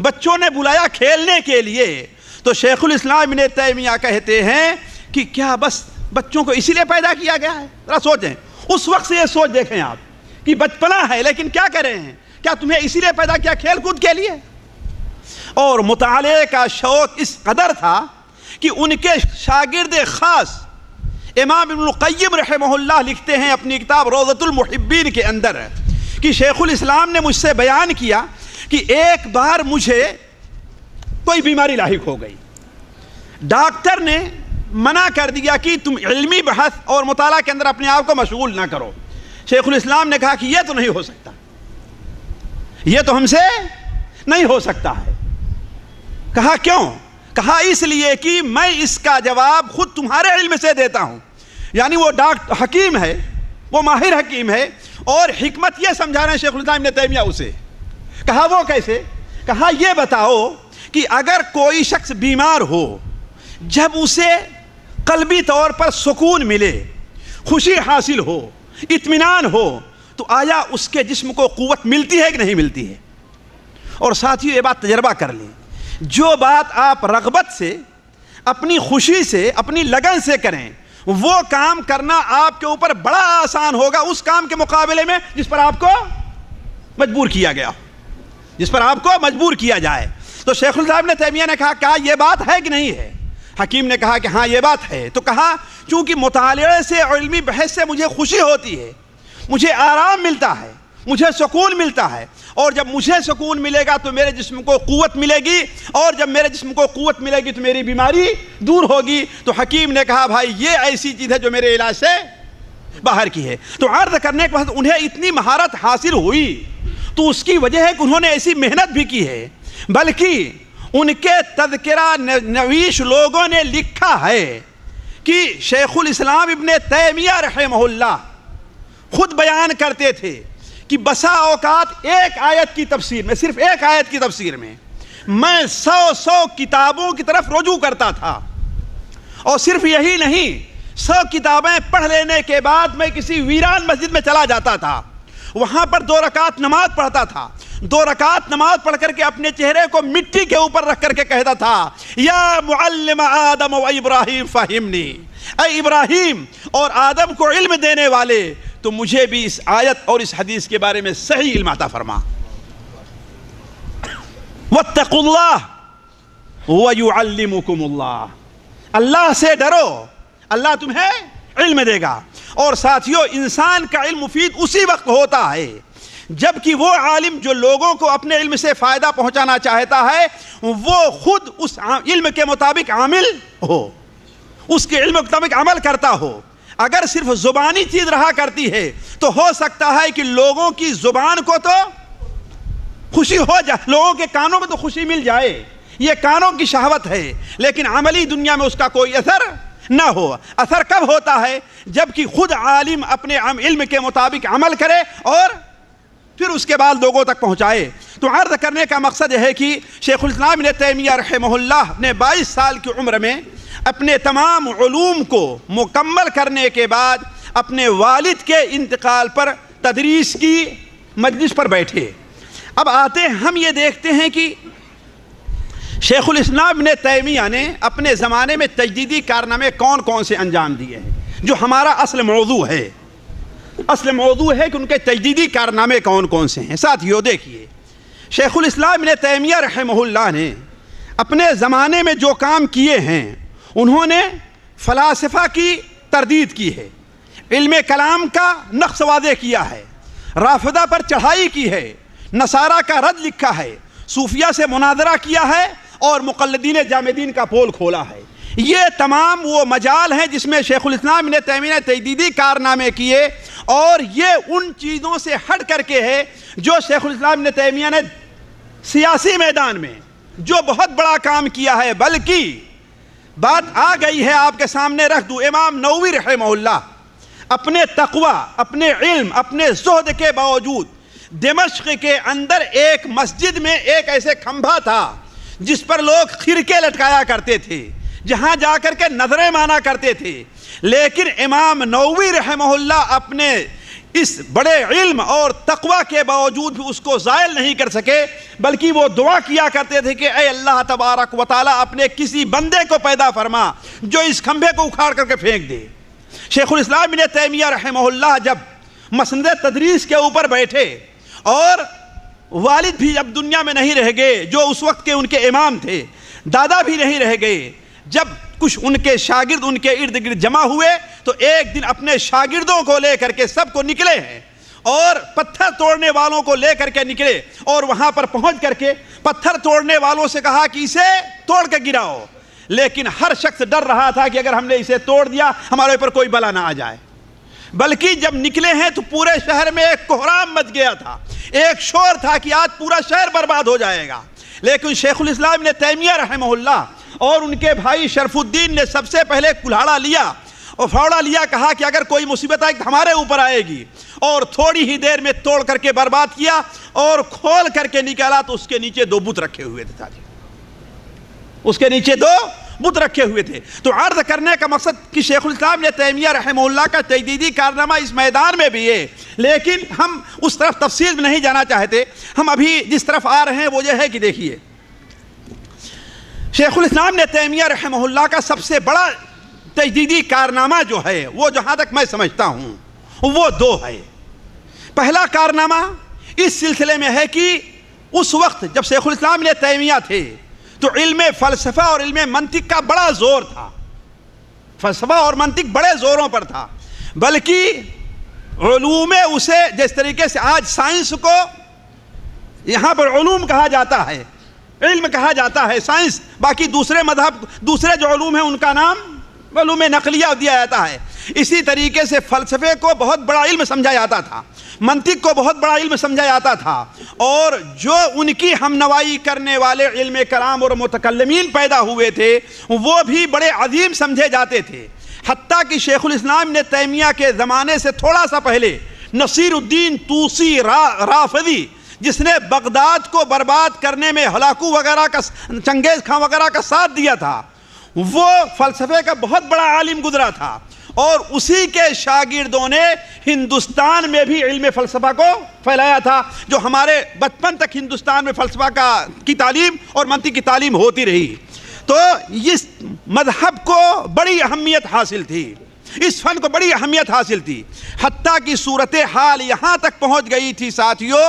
C: بچوں نے بلایا کھیلنے کے لیے، تو شیخ الاسلام ابن تیمیہ کہتے ہیں کہ کیا بس بچوں کو اسی لیے پیدا کیا گیا ہے؟ ذرا سوچیں، اس وقت سے یہ سوچ دیکھیں آپ کہ بچپنا ہے لیکن کیا کریں ہیں، کیا تمہیں اسی لیے پیدا کیا کھیل کود کے لیے؟ اور مطالعے کا شوق اس قدر تھا کہ ان کے شاگرد خاص امام ابن القیم رحمہ اللہ لکھتے ہیں اپنی کتاب روضۃ المحبین کے اندر کہ شیخ الاسلام نے مجھ سے بیان کیا کہ ایک بار مجھے کوئی بیماری لاحق ہو گئی، ڈاکٹر نے منع کر دیا کہ تم علمی بحث اور مطالعہ کے اندر اپنے آپ کو مشغول نہ کرو۔ شیخ الاسلام نے کہا کہ یہ تو نہیں ہو سکتا، یہ تو ہم سے نہیں ہو سکتا ہے۔ کہا کیوں؟ کہا اس لیے کہ میں اس کا جواب خود تمہارے علم سے دیتا ہوں، یعنی وہ ڈاکٹر حکیم ہے، وہ ماہر حکیم ہے، اور حکمت یہ سمجھا رہے ہیں شیخ الاسلام ابن تیمیہ اسے۔ کہا وہ کیسے؟ کہا یہ بتاؤ کہ اگر کوئی شخص بیمار ہو، جب اسے قلبی طور پر سکون ملے، خوشی حاصل ہو، اطمینان ہو، تو آیا اس کے جسم کو قوت ملتی ہے کہ نہیں ملتی ہے؟ اور ساتھیوں یہ بات تجربہ کر لیں، جو بات آپ رغبت سے، اپنی خوشی سے، اپنی لگن سے کریں، وہ کام کرنا آپ کے اوپر بڑا آسان ہوگا اس کام کے مقابلے میں جس پر آپ کو مجبور کیا گیا ہو، جس پر آپ کو مجبور کیا جائے۔ تو شیخ الاسلام ابن تیمیہ نے کہا یہ بات ہے کہ نہیں ہے؟ حکیم نے کہا کہ ہاں یہ بات ہے۔ تو کہا چونکہ مطالعے سے اور علمی بحث سے مجھے خوشی ہوتی ہے، مجھے آرام ملتا ہے، مجھے سکون ملتا ہے، اور جب مجھے سکون ملے گا تو میرے جسم کو قوت ملے گی، اور جب میرے جسم کو قوت ملے گی تو میری بیماری دور ہوگی۔ تو حکیم نے کہا بھائی یہ ایسی چیز ہے جو میرے علاج سے باہر کی ہے۔ تو عرض کرنے کے بعد انہیں اتنی مہارت حاصل ہوئی تو اس کی وجہ ہے کہ انہوں نے ایسی محنت بھی کی ہے، بلکہ ان کے تذکرہ نویش لوگوں نے لکھا ہے کہ شیخ الاسلام ابن تیمیہ رحمہ اللہ خود بیان کرتے تھے کہ بسا اوقات ایک آیت کی تفسیر میں، صرف ایک آیت کی تفسیر میں میں 100 کتابوں کی طرف رجوع کرتا تھا، اور صرف یہی نہیں، 100 کتابیں پڑھ لینے کے بعد میں کسی ویران مسجد میں چلا جاتا تھا، وہاں پر 2 رکعت نماز پڑھتا تھا، 2 رکعت نماز پڑھ کر کے اپنے چہرے کو مٹی کے اوپر رکھ کر کے کہتا تھا یا معلم آدم و ابراہیم فہمنی، اے ابراہیم اور آدم کو علم دینے والے تو مجھے بھی اس آیت اور اس حدیث کے بارے میں صحیح علم عطا فرما۔ واتقوا اللہ ویعلمکم اللہ، اللہ سے ڈرو، اللہ تمہیں علم دے گا۔ اور ساتھیوں انسان کا علم مفید اسی وقت ہوتا ہے جبکہ وہ عالم جو لوگوں کو اپنے علم سے فائدہ پہنچانا چاہتا ہے وہ خود اس علم کے مطابق عامل ہو، اس کے علم کے مطابق عمل کرتا ہو۔ اگر صرف زبانی چیز رہا کرتی ہے تو ہو سکتا ہے کہ لوگوں کی زبان کو تو خوشی ہو جائے، لوگوں کے کانوں میں تو خوشی مل جائے، یہ کانوں کی شہوت ہے، لیکن عملی دنیا میں اس کا کوئی اثر نہ ہو۔ اثر کب ہوتا ہے؟ جبکہ خود عالم اپنے علم کے مطابق عمل کرے اور پھر اس کے بعد لوگوں تک پہنچائے۔ تو عرض کرنے کا مقصد یہ ہے کہ شیخ الاسلام ابن تیمیہ رحمہ اللہ نے 22 سال کی عمر میں اپنے تمام علوم کو مکمل کرنے کے بعد اپنے والد کے انتقال پر تدریس کی مجلس پر بیٹھے۔ اب آتے ہیں ہم یہ دیکھتے ہیں کہ شیخ الاسلام ابن تیمیہ نے اپنے زمانے میں تجدیدی کارنامے کون کون سے انجام دیے ہیں، جو ہمارا اصل موضوع ہے۔ اصل موضوع ہے کہ ان کے تجدیدی کارنامے کون کون سے ہیں۔ ساتھیو دیکھیے، شیخ الاسلام ابن تیمیہ رحمہ اللہ نے اپنے زمانے میں جو کام کیے ہیں، انہوں نے فلاسفہ کی تردید کی ہے، علم کلام کا نقص واضح کیا ہے، رافضہ پر چڑھائی کی ہے، نصارہ کا رد لکھا ہے، صوفیہ سے مناظرہ کیا ہے، اور مقلدین جامدین کا پول کھولا ہے۔ یہ تمام وہ مجال ہیں جس میں شیخ الاسلام ابن تیمیہ نے تجدیدی کارنامے کیے، اور یہ ان چیزوں سے ہٹ کر کے ہے جو شیخ الاسلام ابن تیمیہ نے سیاسی میدان میں جو بہت بڑا کام کیا ہے۔ بلکہ بات آ گئی ہے آپ کے سامنے رکھ دوں، امام نووی رحمہ اللہ اپنے تقوی، اپنے علم، اپنے زہد کے باوجود دمشق کے اندر ایک مسجد میں ایک ایسے کھمبا تھا جس پر لوگ خرقے لٹکایا کرتے تھے، جہاں جا کر کے نظریں مانا کرتے تھے، لیکن امام نووی رحمہ اللہ اپنے اس بڑے علم اور تقوی کے باوجود بھی اس کو زائل نہیں کر سکے، بلکہ وہ دعا کیا کرتے تھے کہ اے اللہ تبارک و تعالیٰ اپنے کسی بندے کو پیدا فرما جو اس کھمبے کو اکھاڑ کر کے پھینک دے۔ شیخ الاسلام ابن تیمیہ رحمہ اللہ جب مسند تدریس کے اوپر بیٹھے، اور والد بھی اب دنیا میں نہیں رہ گئے جو اس وقت کے ان کے امام تھے، دادا بھی نہیں رہ گئے، جب کچھ ان کے شاگرد ان کے ارد گرد جمع ہوئے تو ایک دن اپنے شاگردوں کو لے کر کے سب کو نکلے ہیں، اور پتھر توڑنے والوں کو لے کر کے نکلے، اور وہاں پر پہنچ کر کے پتھر توڑنے والوں سے کہا کہ اسے توڑ کے گراؤ، لیکن ہر شخص ڈر رہا تھا کہ اگر ہم نے اسے توڑ دیا ہمارے اوپر کوئی بلا نہ آ جائے۔ بلکہ جب نکلے ہیں تو پورے شہر میں ایک کوہرام مچ گیا تھا، ایک شور تھا کہ آج پورا شہر برباد ہو جائے گا، لیکن شیخ الاسلام ابن تیمیہ رحمہ اللہ اور ان کے بھائی شرف الدین نے سب سے پہلے کلہاڑا لیا اور پھاوڑا لیا، کہا کہ اگر کوئی مصیبت آئے تو ہمارے اوپر آئے گی، اور تھوڑی ہی دیر میں توڑ کر کے برباد کیا، اور کھول کر کے نکالا تو اس کے نیچے 2 بت رکھے ہوئے تھے۔ اس کے نیچے 2 بت رکھے ہوئے تھے۔ تو عرض کرنے کا مقصد کہ شیخ الاسلام ابن تیمیہ رحمہ اللہ کا تجدیدی کارنامہ اس میدان میں بھی ہے، لیکن ہم اس طرف تفصیل میں نہیں جانا چاہتے۔ ہم ابھی جس طرف آ رہے ہیں وہ یہ ہے کہ دیکھیے، شیخ الاسلام ابن تیمیہ رحمہ اللہ کا سب سے بڑا تجدیدی کارنامہ جو ہے وہ جہاں تک میں سمجھتا ہوں وہ دو ہے۔ پہلا کارنامہ اس سلسلے میں ہے کہ اس وقت جب شیخ الاسلام ابن تیمیہ تھے تو علم فلسفہ اور علم منطق کا بڑا زور تھا، فلسفہ اور منطق بڑے زوروں پر تھا، بلکہ علوم اسے جس طریقے سے آج سائنس کو یہاں پر علوم کہا جاتا ہے، علم کہا جاتا ہے، سائنس، باقی دوسرے مذہب دوسرے جو علوم ہیں ان کا نام علوم نقلیہ دیا جاتا ہے، اسی طریقے سے فلسفے کو بہت بڑا علم سمجھا جاتا تھا، منطق کو بہت بڑا علم سمجھا جاتا تھا، اور جو ان کی ہم نوائی کرنے والے علم کلام اور متکلمین پیدا ہوئے تھے وہ بھی بڑے عظیم سمجھے جاتے تھے۔ حتیٰ کہ شیخ الاسلام ابن تیمیہ کے زمانے سے تھوڑا سا پہلے نصیر الدین طوسی رافضی، جس نے بغداد کو برباد کرنے میں ہلاکو وغیرہ کا چنگیز خان وغیرہ کا ساتھ دیا تھا، وہ فلسفے کا بہت بڑا عالم گزرا تھا، اور اسی کے شاگردوں نے ہندوستان میں بھی علم فلسفہ کو پھیلایا تھا، جو ہمارے بچپن تک ہندوستان میں فلسفہ کی تعلیم اور منطق کی تعلیم ہوتی رہی۔ تو اس مذہب کو بڑی اہمیت حاصل تھی، اس فن کو بڑی اہمیت حاصل تھی، حتیٰ کہ صورتحال یہاں تک پہنچ گئی تھی ساتھیوں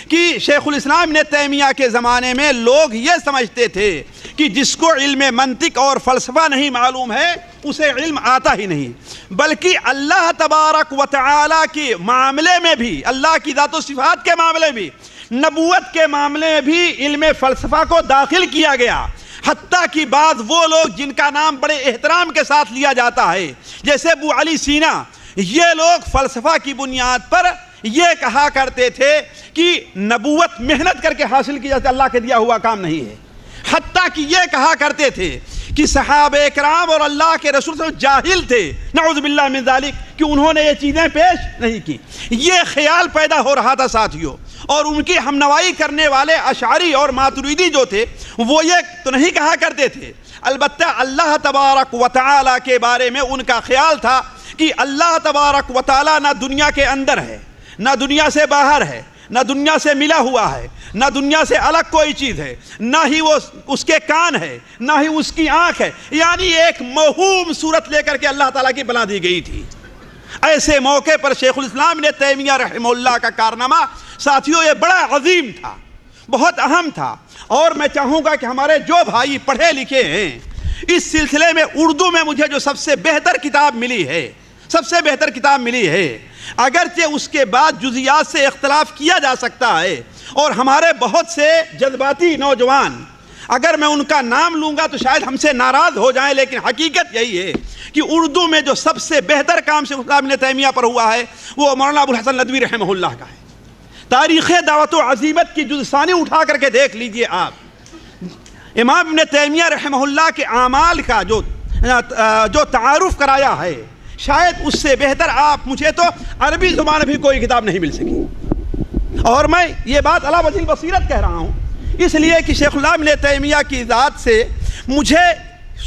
C: کہ شیخ الاسلام ابن تیمیہ کے زمانے میں لوگ یہ سمجھتے تھے کہ جس کو علم منطق اور فلسفہ نہیں معلوم ہے اسے علم آتا ہی نہیں، بلکہ اللہ تبارک و تعالی کے معاملے میں بھی، اللہ کی ذات و صفات کے معاملے بھی، نبوت کے معاملے میں بھی علم فلسفہ کو داخل کیا گیا۔ حتیٰ کہ بعض وہ لوگ جن کا نام بڑے احترام کے ساتھ لیا جاتا ہے جیسے ابو علی سینا، یہ لوگ فلسفہ کی بنیاد پر یہ کہا کرتے تھے کہ نبوت محنت کر کے حاصل کی جاتی، اللہ کے دیا ہوا کام نہیں ہے۔ حتیٰ کہ یہ کہا کرتے تھے کہ صحابہ اکرام اور اللہ کے رسول صلی اللہ علیہ وسلم جاہل تھے، نعوذ باللہ من ذالک، کہ انہوں نے یہ چیزیں پیش نہیں کی۔ یہ خیال پیدا ہو رہا تھا ساتھیوں، اور ان کی ہمنوائی کرنے والے اشعری اور ماتریدی جو تھے وہ یہ تو نہیں کہا کرتے تھے، البتہ اللہ تبارک و تعالی کے بارے میں ان کا خیال تھا کہ اللہ تبارک و تعالی نہ دنیا کے اندر ہے، نہ دنیا سے باہر ہے، نہ دنیا سے ملا ہوا ہے، نہ دنیا سے الگ کوئی چیز ہے، نہ ہی وہ اس کے کان ہے، نہ ہی اس کی آنکھ ہے، یعنی ایک موہوم صورت لے کر کے اللہ تعالیٰ کی بنا دی گئی تھی۔ ایسے موقع پر شیخ الاسلام ابن تیمیہ رحمہ اللہ کا کارنامہ ساتھیوں یہ بڑا عظیم تھا، بہت اہم تھا، اور میں چاہوں گا کہ ہمارے جو بھائی پڑھے لکھے ہیں اس سلسلے میں اردو میں مجھے جو سب سے بہتر کتاب ملی ہے، اگرچہ اس کے بعد جزیات سے اختلاف کیا جا سکتا ہے، اور ہمارے بہت سے جذباتی نوجوان اگر میں ان کا نام لوں گا تو شاید ہم سے ناراض ہو جائیں، لیکن حقیقت یہی ہے کہ اردو میں جو سب سے بہتر کام شیخ الاسلام ابن تیمیہ پر ہوا ہے وہ مولانا ابو الحسن ندوی رحمہ اللہ کا ہے۔ تاریخ دعوت و عزیمت کی جز ثانی اٹھا کر کے دیکھ لیجئے آپ، امام ابن تیمیہ رحمہ اللہ کے اعمال کا جو تعارف کرایا ہے، شاید اس سے بہتر آپ مجھے تو عربی زبان بھی کوئی کتاب نہیں مل سکی، اور میں یہ بات علی وجہ البصیرت کہہ رہا ہوں، اس لیے کہ شیخ الاسلام ابن تیمیہ کی ذات سے مجھے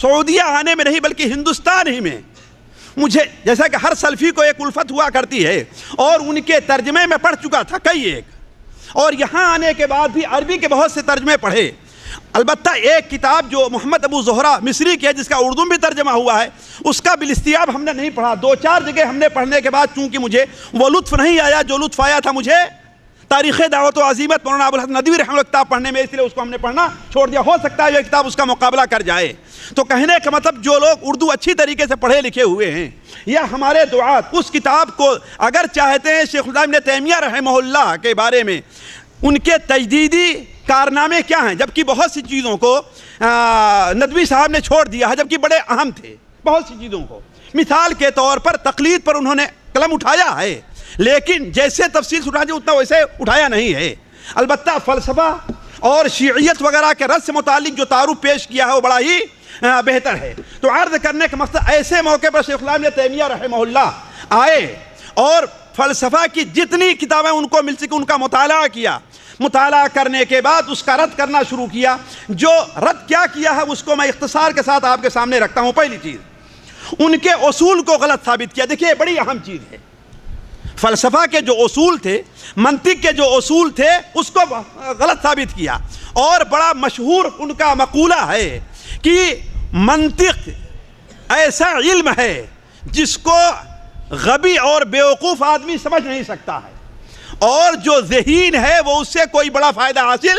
C: سعودیہ آنے میں نہیں بلکہ ہندوستان ہی میں مجھے، جیسا کہ ہر سلفی کو ایک الفت ہوا کرتی ہے، اور ان کے ترجمے میں پڑھ چکا تھا کئی ایک، اور یہاں آنے کے بعد بھی عربی کے بہت سے ترجمے پڑھے، البتہ ایک کتاب جو محمد ابو زہرہ مصری کی ہے جس کا اردو میں ترجمہ ہوا ہے، اس کا بالاستیاب ہم نے نہیں پڑھا، دو چار جگہ ہم نے پڑھنے کے بعد چونکہ مجھے وہ لطف نہیں آیا جو لطف آیا تھا مجھے تاریخ دعوت و عزیمت مولانا ابو الحسن ندوی رحمہ اللہ کتاب پڑھنے میں، اس لیے اس کو ہم نے پڑھنا چھوڑ دیا، ہو سکتا ہے یہ کتاب اس کا مقابلہ کر جائے۔ تو کہنے کا مطلب جو لوگ اردو اچھی طریقے سے پڑھے لکھے ہوئے ہیں یا ہمارے دعات اس کتاب کو اگر چاہتے ہیں شیخ الاسلام ابن تیمیہ رحمہ اللہ کے بارے میں ان کے تجدیدی کارنامے کیا ہیں، جبکہ بہت سی چیزوں کو ندوی صاحب نے چھوڑ دیا ہے جبکہ بڑے اہم تھے، بہت سی چیزوں کو، مثال کے طور پر تقلید پر انہوں نے قلم اٹھایا ہے، لیکن جیسے تفصیل سے اٹھانا چاہیے اتنا ویسے اٹھایا نہیں ہے، البتہ فلسفہ اور شیعیت وغیرہ کے رد سے متعلق جو تعارف پیش کیا ہے وہ بڑا ہی بہتر ہے۔ تو عرض کرنے کا مقصد ایسے موقع پر شیخ الاسلام ابن تیمیہ رحمہ اللہ آئے اور فلسفہ کی جتنی کتابیں ان کو مل سکی ان کا مطالعہ کیا، مطالعہ کرنے کے بعد اس کا رد کرنا شروع کیا. جو رد کیا کیا ہے اس کو میں اختصار کے ساتھ آپ کے سامنے رکھتا ہوں. پہلی چیز، ان کے اصول کو غلط ثابت کیا. دیکھیے بڑی اہم چیز ہے، فلسفہ کے جو اصول تھے، منطق کے جو اصول تھے، اس کو غلط ثابت کیا. اور بڑا مشہور ان کا مقولہ ہے کہ منطق ایسا علم ہے جس کو غبی اور بیوقوف آدمی سمجھ نہیں سکتا ہے، اور جو ذہین ہے وہ اس سے کوئی بڑا فائدہ حاصل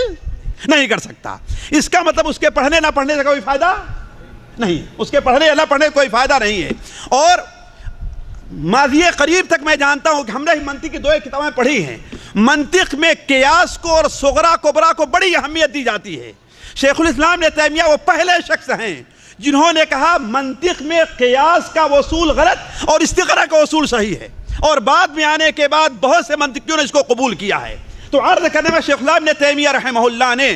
C: نہیں کر سکتا. اس کا مطلب اس کے پڑھنے نہ پڑھنے سے کوئی فائدہ نہیں، اس کے پڑھنے یا نہ پڑھنے کوئی فائدہ نہیں ہے. اور ماضی قریب تک میں جانتا ہوں کہ ہم نے منطق کی 2 کتابیں پڑھی ہیں. منطق میں قیاس کو اور صغرا کبرا کو بڑی اہمیت دی جاتی ہے. شیخ الاسلام ابن تیمیہ وہ پہلے شخص ہیں جنہوں نے کہا منطق میں قیاس کا اصول غلط اور استقرا کا اصول صحیح ہے، اور بعد میں آنے کے بعد بہت سے منطقیوں نے اس کو قبول کیا ہے. تو عرض کرنے میں شیخ الاسلام ابن تیمیہ رحمہ اللہ نے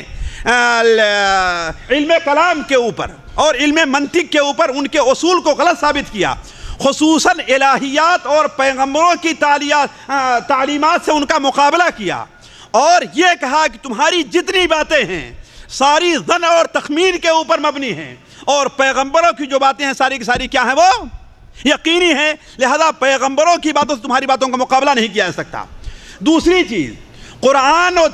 C: علم کلام کے اوپر اور علم منطق کے اوپر ان کے اصول کو غلط ثابت کیا، خصوصاً الہیات اور پیغمبروں کی تعلیمات سے ان کا مقابلہ کیا، اور یہ کہا کہ تمہاری جتنی باتیں ہیں ساری ظن اور تخمین کے اوپر مبنی ہیں، اور پیغمبروں کی جو باتیں ہیں ساری کی ساری کیا ہیں، وہ یقینی ہیں، لہذا پیغمبروں کی باتوں سے تمہاری باتوں کا مقابلہ نہیں کیا جا سکتا. دوسری چیز، قرآن اور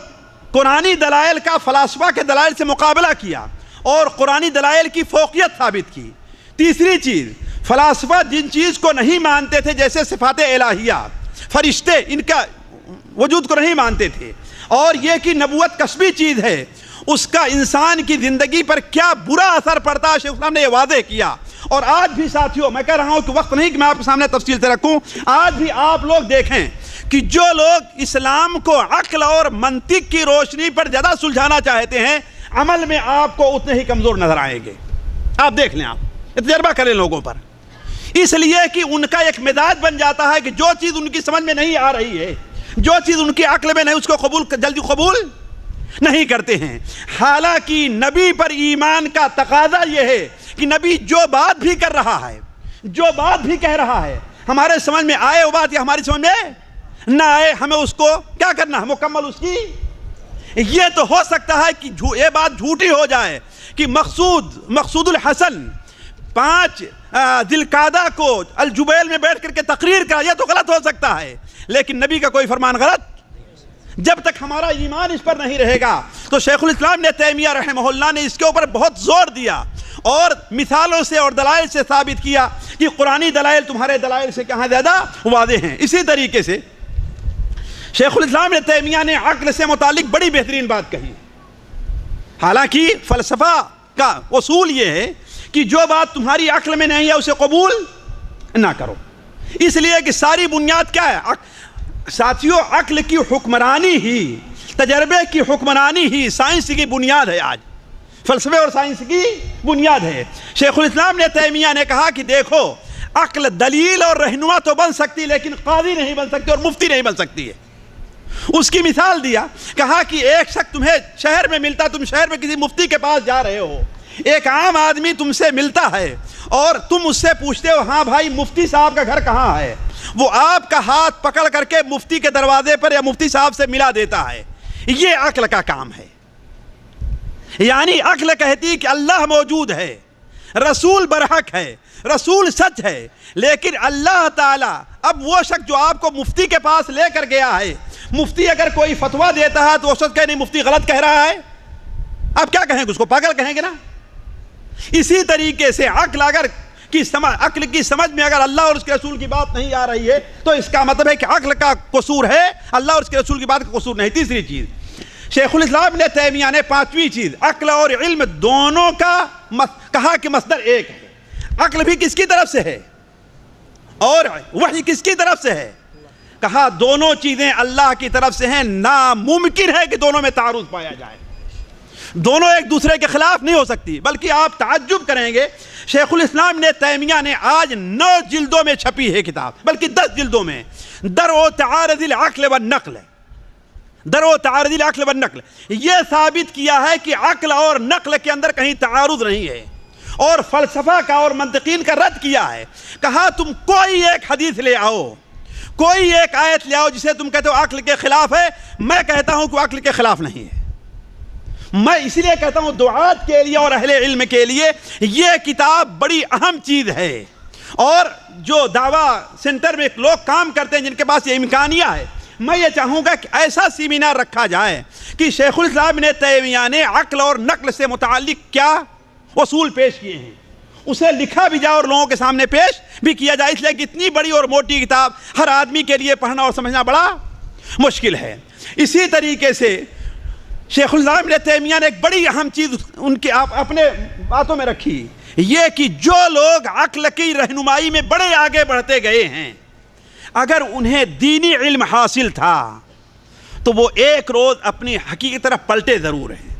C: قرآنی دلائل کا فلاسفہ کے دلائل سے مقابلہ کیا اور قرآنی دلائل کی فوقیت ثابت کی. تیسری چیز، فلاسفہ جن چیز کو نہیں مانتے تھے جیسے صفات الہیات، فرشتے، ان کا وجود کو نہیں مانتے تھے، اور یہ کہ نبوت کسبی چیز ہے، اس کا انسان کی زندگی پر کیا برا اثر پڑتا ہے، شیخ الاسلام نے یہ واضح کیا. اور آج بھی ساتھیوں، میں کہہ رہا ہوں کہ وقت نہیں کہ میں آپ کے سامنے تفصیل سے رکھوں، آج بھی آپ لوگ دیکھیں کہ جو لوگ اسلام کو عقل اور منطق کی روشنی پر زیادہ سلجھانا چاہتے ہیں، عمل میں آپ کو اتنے ہی کمزور نظر آئیں گے. آپ دیکھ لیں، آپ تجربہ کریں لوگوں پر، اس لیے کہ ان کا ایک مزاج بن جاتا ہے کہ جو چیز ان کی سمجھ میں نہیں آ رہی ہے، جو چیز ان کی عقل میں نہیں، اس کو جلدی قبول نہیں کرتے ہیں. حالانکہ نبی پر ایمان کا تقاضا یہ ہے کہ نبی جو بات بھی کر رہا ہے، جو بات بھی کہہ رہا ہے، ہمارے سمجھ میں آئے وہ بات یا ہماری سمجھ میں نہ آئے، ہمیں اس کو کیا کرنا ہے، مکمل اس کی. یہ تو ہو سکتا ہے کہ یہ بات جھوٹی ہو جائے کہ مقصود الحسن 5 ذی القعدہ کو الجبیل میں بیٹھ کر کے تقریر کرا، یہ تو غلط ہو سکتا ہے، لیکن نبی کا کوئی فرمان غلط جب تک ہمارا ایمان اس پر نہیں رہے گا. تو شیخ الاسلام ابن تیمیہ رحمہ اللہ نے اس کے اوپر بہت زور دیا اور مثالوں سے اور دلائل سے ثابت کیا کہ قرآنی دلائل تمہارے دلائل سے کہاں زیادہ واضح ہیں. اسی طریقے سے شیخ الاسلام ابن تیمیہ نے عقل سے متعلق بڑی بہترین بات کہی. حالانکہ فلسفہ کا اصول یہ ہے کہ جو بات تمہاری عقل میں نہیں ہے اسے قبول نہ کرو، اس لیے کہ ساری بنیاد کیا ہے ساتھیوں، عقل کی حکمرانی ہی، تجربے کی حکمرانی ہی سائنس کی بنیاد ہے. آج فلسفے اور سائنس کی بنیاد ہے. شیخ الاسلام نے تیمیہ نے کہا کہ دیکھو، عقل دلیل اور رہنما تو بن سکتی لیکن قاضی نہیں بن سکتی اور مفتی نہیں بن سکتی ہے. اس کی مثال دیا، کہا کہ ایک شخص تمہیں شہر میں ملتا، تم شہر میں کسی مفتی کے پاس جا رہے ہو، ایک عام آدمی تم سے ملتا ہے اور تم اس سے پوچھتے ہو ہاں بھائی مفتی صاحب کا گھر کہاں ہے، وہ آپ کا ہاتھ پکڑ کر کے مفتی کے دروازے پر یا مفتی صاحب سے ملا دیتا ہے. یہ عقل کا کام ہے. یعنی عقل کہتی کہ اللہ موجود ہے، رسول برحق ہے، رسول سچ ہے، لیکن اللہ تعالی اب وہ شخص جو آپ کو مفتی کے پاس لے کر گیا ہے، مفتی اگر کوئی فتویٰ دیتا ہے تو وہ شخص کہے نہیں مفتی غلط کہہ رہا ہے، اب کیا کہیں گے، اس کو پاگل کہیں گے نا. اسی طریقے سے عقل کی سمجھ میں اگر اللہ اور اس کے رسول کی بات نہیں آ رہی ہے تو اس کا مطلب ہے کہ عقل کا قصور ہے، اللہ اور اس کے رسول کی بات کا قصور نہیں. تیسری چیز، شیخ الاسلام ابن تیمیہ نے 5ویں چیز، عقل اور علم دونوں کا کہا کہ مصدر ایک ہے. عقل بھی کس کی طرف سے ہے اور وحی کس کی طرف سے ہے؟ کہا دونوں چیزیں اللہ کی طرف سے ہیں، ناممکن ہے کہ دونوں میں تعارض پایا جائے، دونوں ایک دوسرے کے خلاف نہیں ہو سکتی. بلکہ آپ تعجب کریں گے، شیخ الاسلام نے تیمیہ نے آج 9 جلدوں میں چھپی ہے کتاب، بلکہ 10 جلدوں میں، درء تعارض العقل والنقل، درء تعارض العقل والنقل، یہ ثابت کیا ہے کہ عقل اور نقل کے اندر کہیں تعارض نہیں ہے، اور فلسفہ کا اور منطقین کا رد کیا ہے. کہا تم کوئی ایک حدیث لے آؤ، کوئی ایک آیت لے آؤ جسے تم کہتے ہو عقل کے خلاف ہے، میں کہتا ہوں کہ عقل کے خلاف نہیں ہے۔ میں اس لیے کہتا ہوں دعات کے لیے اور اہل علم کے لیے یہ کتاب بڑی اہم چیز ہے، اور جو دعویٰ سینٹر میں لوگ کام کرتے ہیں جن کے پاس یہ امکانیہ ہے، میں یہ چاہوں گا کہ ایسا سیمینار رکھا جائے کہ شیخ الاسلام ابن تیمیہ نے عقل اور نقل سے متعلق کیا اصول پیش کیے ہیں اسے لکھا بھی جائے اور لوگوں کے سامنے پیش بھی کیا جائے، اس لیے کہ اتنی بڑی اور موٹی کتاب ہر آدمی کے لیے پڑھنا اور سمجھنا بڑا مشکل ہے۔ اسی طریقے سے شیخ الاسلام ابن تیمیہ نے ایک بڑی اہم چیز ان کے اپنے باتوں میں رکھی، یہ کہ جو لوگ عقل کی رہنمائی میں بڑے آگے بڑھتے گئے ہیں، اگر انہیں دینی علم حاصل تھا تو وہ ایک روز اپنی حقیقت طرف پلٹے ضرور ہیں۔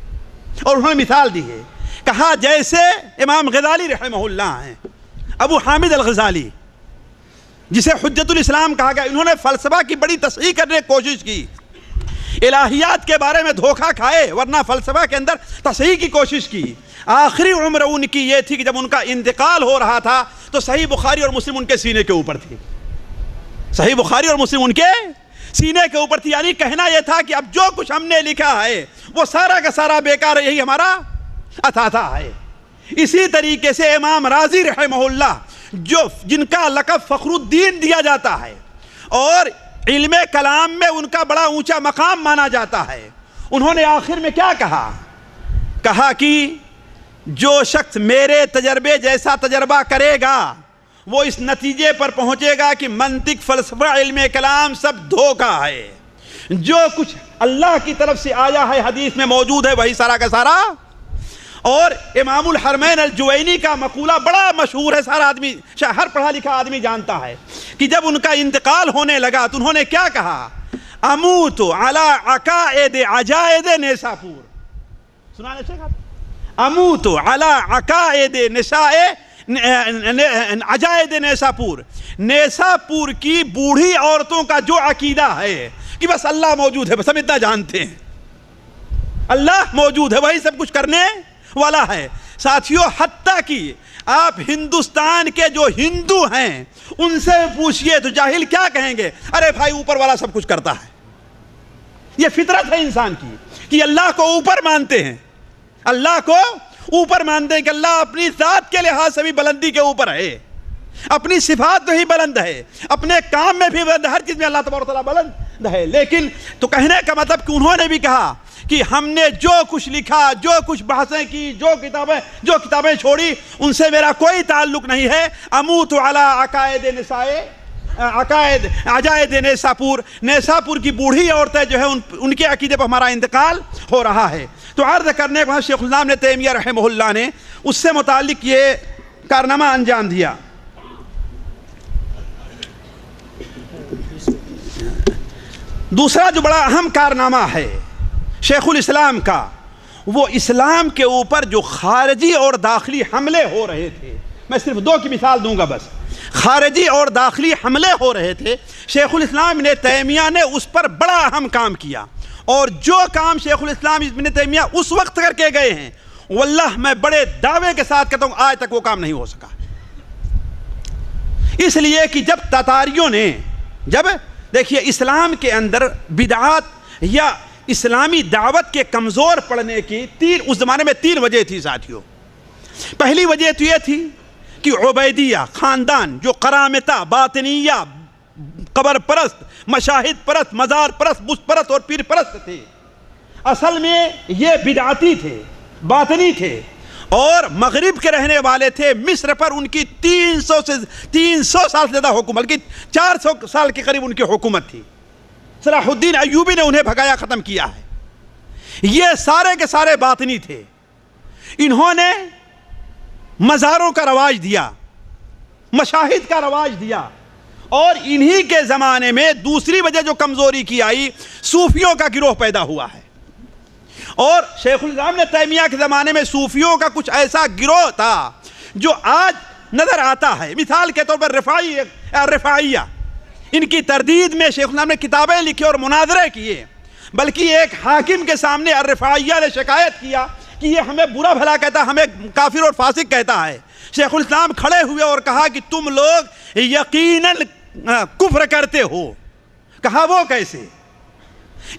C: اور انہوں نے مثال دی ہے، کہا جیسے امام غزالی رحمہ اللہ ہیں، ابو حامد الغزالی جسے حجت الاسلام کہا گیا، انہوں نے فلسفہ کی بڑی تصحیح کرنے کی کوشش کی، الہیات کے بارے میں دھوکہ کھائے ورنہ فلسفہ کے اندر تصحیح کی کوشش کی۔ آخری عمر ان کی یہ تھی کہ جب ان کا انتقال ہو رہا تھا تو صحیح بخاری اور مسلم ان کے سینے کے اوپر تھی، صحیح بخاری اور مسلم ان کے سینے کے اوپر تھی، یعنی کہنا یہ تھا کہ اب جو کچھ ہم نے لکھا ہے وہ سارا کا سارا بیکار ہے، یہی ہمارا اثاثہ ہے۔ اسی طریقے سے امام رازی رحمہ اللہ جن کا لقب فخر الدین دیا جاتا ہے اور علم کلام میں ان کا بڑا اونچا مقام مانا جاتا ہے، انہوں نے آخر میں کیا کہا کہ جو شخص میرے تجربے جیسا تجربہ کرے گا وہ اس نتیجے پر پہنچے گا کہ منطق، فلسفہ، علم کلام سب دھوکہ ہے، جو کچھ اللہ کی طرف سے آیا ہے حدیث میں موجود ہے وہی سارا کا سارا۔ اور امام الحرمین الجوینی کا مقولہ بڑا مشہور ہے، سارا آدمی، ہر پڑھا لکھا آدمی جانتا ہے کہ جب ان کا انتقال ہونے لگا تو انہوں نے کیا کہا، اموت علی عقائد عجائد نیساپور، سنا نہیں چاہتا، اموت علی عقائد عجائد نیساپور، نیساپور کی بوڑھی عورتوں کا جو عقیدہ ہے کہ بس اللہ موجود ہے، بس ہم اتنا جانتے ہیں، اللہ موجود ہے وہی سب کچھ کرنے والا ہے۔ ساتھیوں، حتیٰ کہ آپ ہندوستان کے جو ہندو ہیں ان سے پوچھئے تو جاہل کیا کہیں گے، ارے بھائی اوپر والا سب کچھ کرتا ہے۔ یہ فطرت ہے انسان کی کہ اللہ کو اوپر مانتے ہیں، اللہ کو اوپر مانتے ہیں کہ اللہ اپنی ذات کے لحاظ سے بھی بلندی کے اوپر ہے، اپنی صفات میں ہی بلند ہے، اپنے کام میں بھی بلند ہے، ہر چیز میں اللہ تبارک و تعالیٰ بلند ہے۔ لیکن تو کہنے کا مطلب کہ انہوں نے بھی کہا کہ ہم نے جو کچھ لکھا، جو کچھ بحثیں کی، جو کتابیں چھوڑی، ان سے میرا کوئی تعلق نہیں ہے۔ اموت علی عقائد عجائد نیساپور، نیساپور کی بوڑھی عورتیں جو ہے ان کے عقیدے پر ہمارا انتقال ہو رہا ہے۔ تو عرض کرنے کے بعد شیخ الاسلام ابن تیمیہ رحمہ اللہ نے اس سے متعلق یہ کارنامہ انجام دیا۔ دوسرا جو بڑا اہم کارنامہ ہے شیخ الاسلام کا، وہ اسلام کے اوپر جو خارجی اور داخلی حملے ہو رہے تھے، میں صرف دو کی مثال دوں گا بس، خارجی اور داخلی حملے ہو رہے تھے، شیخ الاسلام ابن تیمیہ نے اس پر بڑا اہم کام کیا، اور جو کام شیخ الاسلام ابن تیمیہ اس وقت کر کے گئے ہیں واللہ میں بڑے دعوے کے ساتھ کہتا ہوں آج تک وہ کام نہیں ہو سکا۔ اس لیے کہ جب تاتاریوں نے دیکھیے اسلام کے اندر بدعات یا اسلامی دعوت کے کمزور پڑنے کی اس زمانے میں تین وجہ تھی ساتھیوں۔ پہلی وجہ تو یہ تھی کہ عبیدیہ خاندان جو قرامطہ، باطنیہ، قبر پرست، مشاہد پرست، مزار پرست، بت پرست اور پیر پرست تھے، اصل میں یہ بدعاتی تھے، باطنی تھے، اور مغرب کے رہنے والے تھے۔ مصر پر ان کی 300 سال سے زیادہ حکومت، بلکہ 400 سال کے قریب ان کی حکومت تھی۔ صلاح الدین ایوبی نے انہیں بھگایا، ختم کیا ہے۔ یہ سارے کے سارے باطنی تھے۔ انہوں نے مزاروں کا رواج دیا، مشاہد کا رواج دیا، اور انہی کے زمانے میں دوسری وجہ جو کمزوری کی آئی، صوفیوں کا گروہ پیدا ہوا ہے۔ اور شیخ الاسلام ابن تیمیہ کے زمانے میں صوفیوں کا کچھ ایسا گروہ تھا جو آج نظر آتا ہے۔ مثال کے طور پر رفاعیہ، ان کی تردید میں شیخ الاسلام نے کتابیں لکھی اور مناظرے کیے، بلکہ ایک حاکم کے سامنے الرفاعیہ نے شکایت کیا کہ یہ ہمیں برا بھلا کہتا ہے، ہمیں کافر اور فاسق کہتا ہے۔ شیخ الاسلام کھڑے ہوئے اور کہا کہ تم لوگ یقیناً کفر کرتے ہو. کہا وہ کیسے؟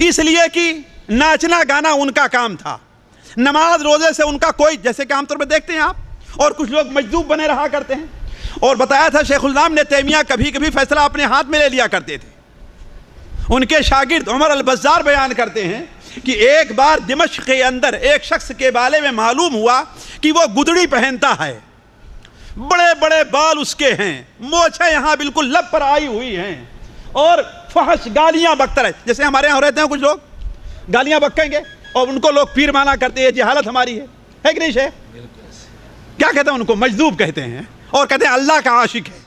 C: اس لیے کہ ناچنا گانا ان کا کام تھا, نماز روزے سے ان کا کوئی, جیسے کہ عام طور پہ دیکھتے ہیں آپ, اور کچھ لوگ مجذوب بنے رہا کرتے ہیں. اور بتایا تھا شیخ الاسلام نے تیمیہ کبھی کبھی فیصلہ اپنے ہاتھ میں لے لیا کرتے تھے. ان کے شاگرد عمر البزار بیان کرتے ہیں کہ ایک بار دمشق کے اندر ایک شخص کے بارے میں معلوم ہوا کہ وہ گدڑی پہنتا ہے, بڑے بڑے بال اس کے ہیں, مونچھیں یہاں بالکل لب پر آئی ہوئی ہیں, اور فحش گالیاں بکتا ہے. جیسے ہمارے یہاں رہتے ہیں کچھ لوگ گالیاں بکیں گے اور ان کو لوگ پیر مانا کرتے ہیں, یہ حالت ہماری ہے کہ نہیں شیخ؟ کیا کہتے ہیں ان کو؟ مجذوب کہتے ہیں, اور کہتے ہیں اللہ کا عاشق ہے.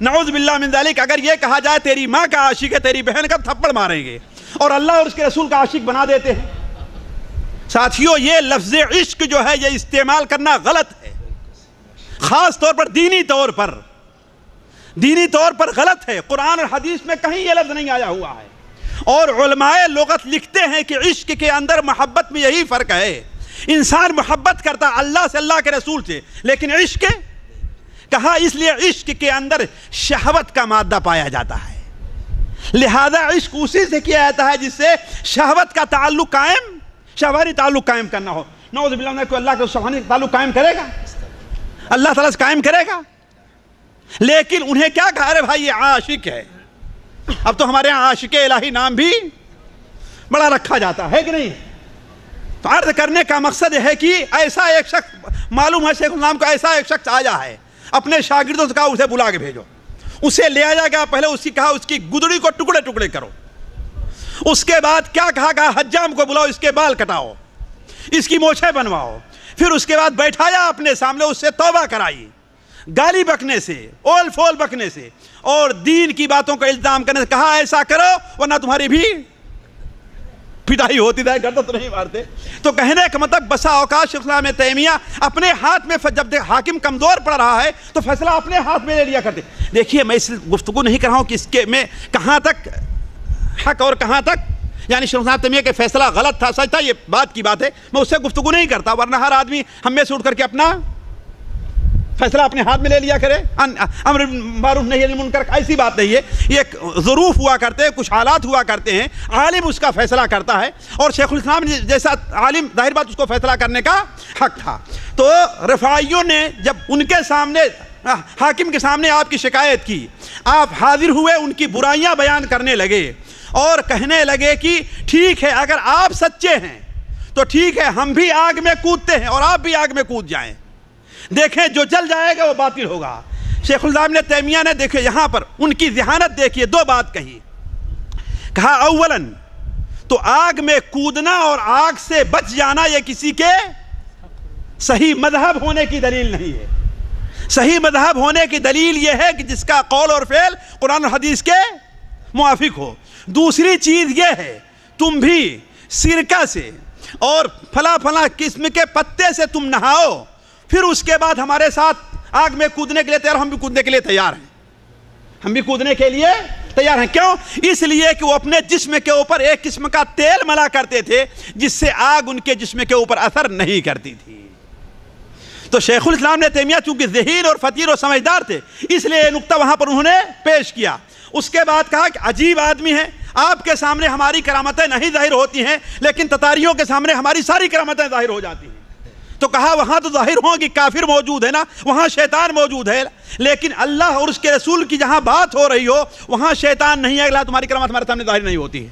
C: نعوذ باللہ من ذالک. اگر یہ کہا جائے تیری ماں کا عاشق ہے, تیری بہن کا تھپڑ ماریں گے, اور اللہ اور اس کے رسول کا عاشق بنا دیتے ہیں. ساتھیوں, یہ لفظ عشق جو ہے یہ استعمال کرنا غلط ہے, خاص طور پر دینی طور پر غلط ہے. قرآن اور حدیث میں کہیں یہ لفظ نہیں آیا ہوا ہے. اور علماء لغت لکھتے ہیں کہ عشق کے اندر محبت میں یہی فرق ہے. انسان محبت کرتا اللہ سے, اللہ کے رسول سے, لیکن عشق کہا اس لیے عشق کے اندر شہوت کا مادہ پایا جاتا ہے, لہذا عشق اسی سے کیا جاتا ہے جس سے شہوت کا تعلق قائم, شہوانی تعلق قائم کرنا ہو. نعوذ باللہ من کوئی اللہ کا شہوانی تعلق قائم کرے گا؟ اللہ تعالیٰ سے قائم کرے گا؟ لیکن انہیں کیا کہا؟ ارے بھائی یہ عاشق ہے. اب تو ہمارے یہاں عاشق الہی نام بھی بڑا رکھا جاتا ہے کہ نہیں؟ تو عرض کرنے کا مقصد ہے کہ ایسا ایک شخص معلوم ہے شیخ الاسلام کو, ایسا ایک شخص آیا ہے, اپنے شاگردوں سے کہا اسے بلا کے بھیجو. اسے لے آیا گیا, پہلے اسی کہا اس کی گدڑی کو ٹکڑے ٹکڑے کرو. اس کے بعد کیا کہا حجام کو بلاؤ, اس کے بال کٹاؤ, اس کی مونچھیں بنواؤ. پھر اس کے بعد بیٹھایا اپنے سامنے, اس سے توبہ کرائی گالی بکنے سے, اول فول بکنے سے, اور دین کی باتوں کا الزام کرنے سے. کہا ایسا کرو ورنہ تمہاری بھی پٹائی ہوتی جائے, گردن تو نہیں مارتے. تو کہنے کا مطلب بسا اوقات شیخ الاسلام تیمیہ اپنے ہاتھ میں, جب حاکم کمزور پڑ رہا ہے تو فیصلہ اپنے ہاتھ میں لے لیا کرتے. دیکھیے میں اس گفتگو نہیں کر رہا ہوں کہ اس کے میں کہاں تک حق اور کہاں تک یعنی شیخ الاسلام تیمیہ کہ فیصلہ غلط تھا سچ تھا, یہ بات کی بات ہے, میں اس سے گفتگو نہیں کرتا. ورنہ ہر آدمی ہم میں سے اٹھ کر کے اپنا فیصلہ اپنے ہاتھ میں لے لیا کرے, امر معروف نہی عن المنکر, ایسی بات نہیں ہے. یہ ایک ظروف ہوا کرتے ہیں, کچھ حالات ہوا کرتے ہیں, عالم اس کا فیصلہ کرتا ہے, اور شیخ الاسلام جیسا عالم ظاہر بات اس کو فیصلہ کرنے کا حق تھا. تو رفاعیوں نے جب ان کے سامنے حاکم کے سامنے آپ کی شکایت کی, آپ حاضر ہوئے, ان کی برائیاں بیان کرنے لگے اور کہنے لگے کہ ٹھیک ہے اگر آپ سچے ہیں تو ٹھیک ہے, ہم بھی آگ میں کودتے ہیں اور آپ بھی آگ میں کود جائیں, دیکھیں جو جل جائے گا وہ باطل ہوگا. شیخ الاسلام نے تیمیہ نے دیکھیں یہاں پر ان کی ذہانت دیکھیے, دو بات کہی. کہا اولاً تو آگ میں کودنا اور آگ سے بچ جانا یہ کسی کے صحیح مذہب ہونے کی دلیل نہیں ہے. صحیح مذہب ہونے کی دلیل یہ ہے کہ جس کا قول اور فعل قرآن اور حدیث کے موافق ہو. دوسری چیز یہ ہے تم بھی سرکہ سے اور فلاں قسم کے پتے سے تم نہاؤ, پھر اس کے بعد ہمارے ساتھ آگ میں کودنے کے لیے تیار, ہم بھی کودنے کے لیے تیار ہیں, ہم بھی کودنے کے لیے تیار ہیں. کیوں؟ اس لیے کہ وہ اپنے جسم کے اوپر ایک قسم کا تیل ملا کرتے تھے جس سے آگ ان کے جسم کے اوپر اثر نہیں کرتی تھی. تو شیخ الاسلام نے تیمیہ چونکہ ذہین اور فقیر اور سمجھدار تھے, اس لیے یہ نقطہ وہاں پر انہوں نے پیش کیا. اس کے بعد کہا کہ عجیب آدمی ہے, آپ کے سامنے ہماری کرامتیں نہیں ظاہر ہوتی ہیں لیکن تتاریوں کے سامنے ہماری ساری کرامتیں ظاہر ہو جاتی ہیں. تو کہا وہاں تو ظاہر ہوں کہ کافر موجود ہے نا, وہاں شیطان موجود ہے, لیکن اللہ اور اس کے رسول کی جہاں بات ہو رہی ہو وہاں شیطان نہیں ہے, اللہ تمہاری کرامت ہمارے سامنے ظاہر نہیں ہوتی ہے.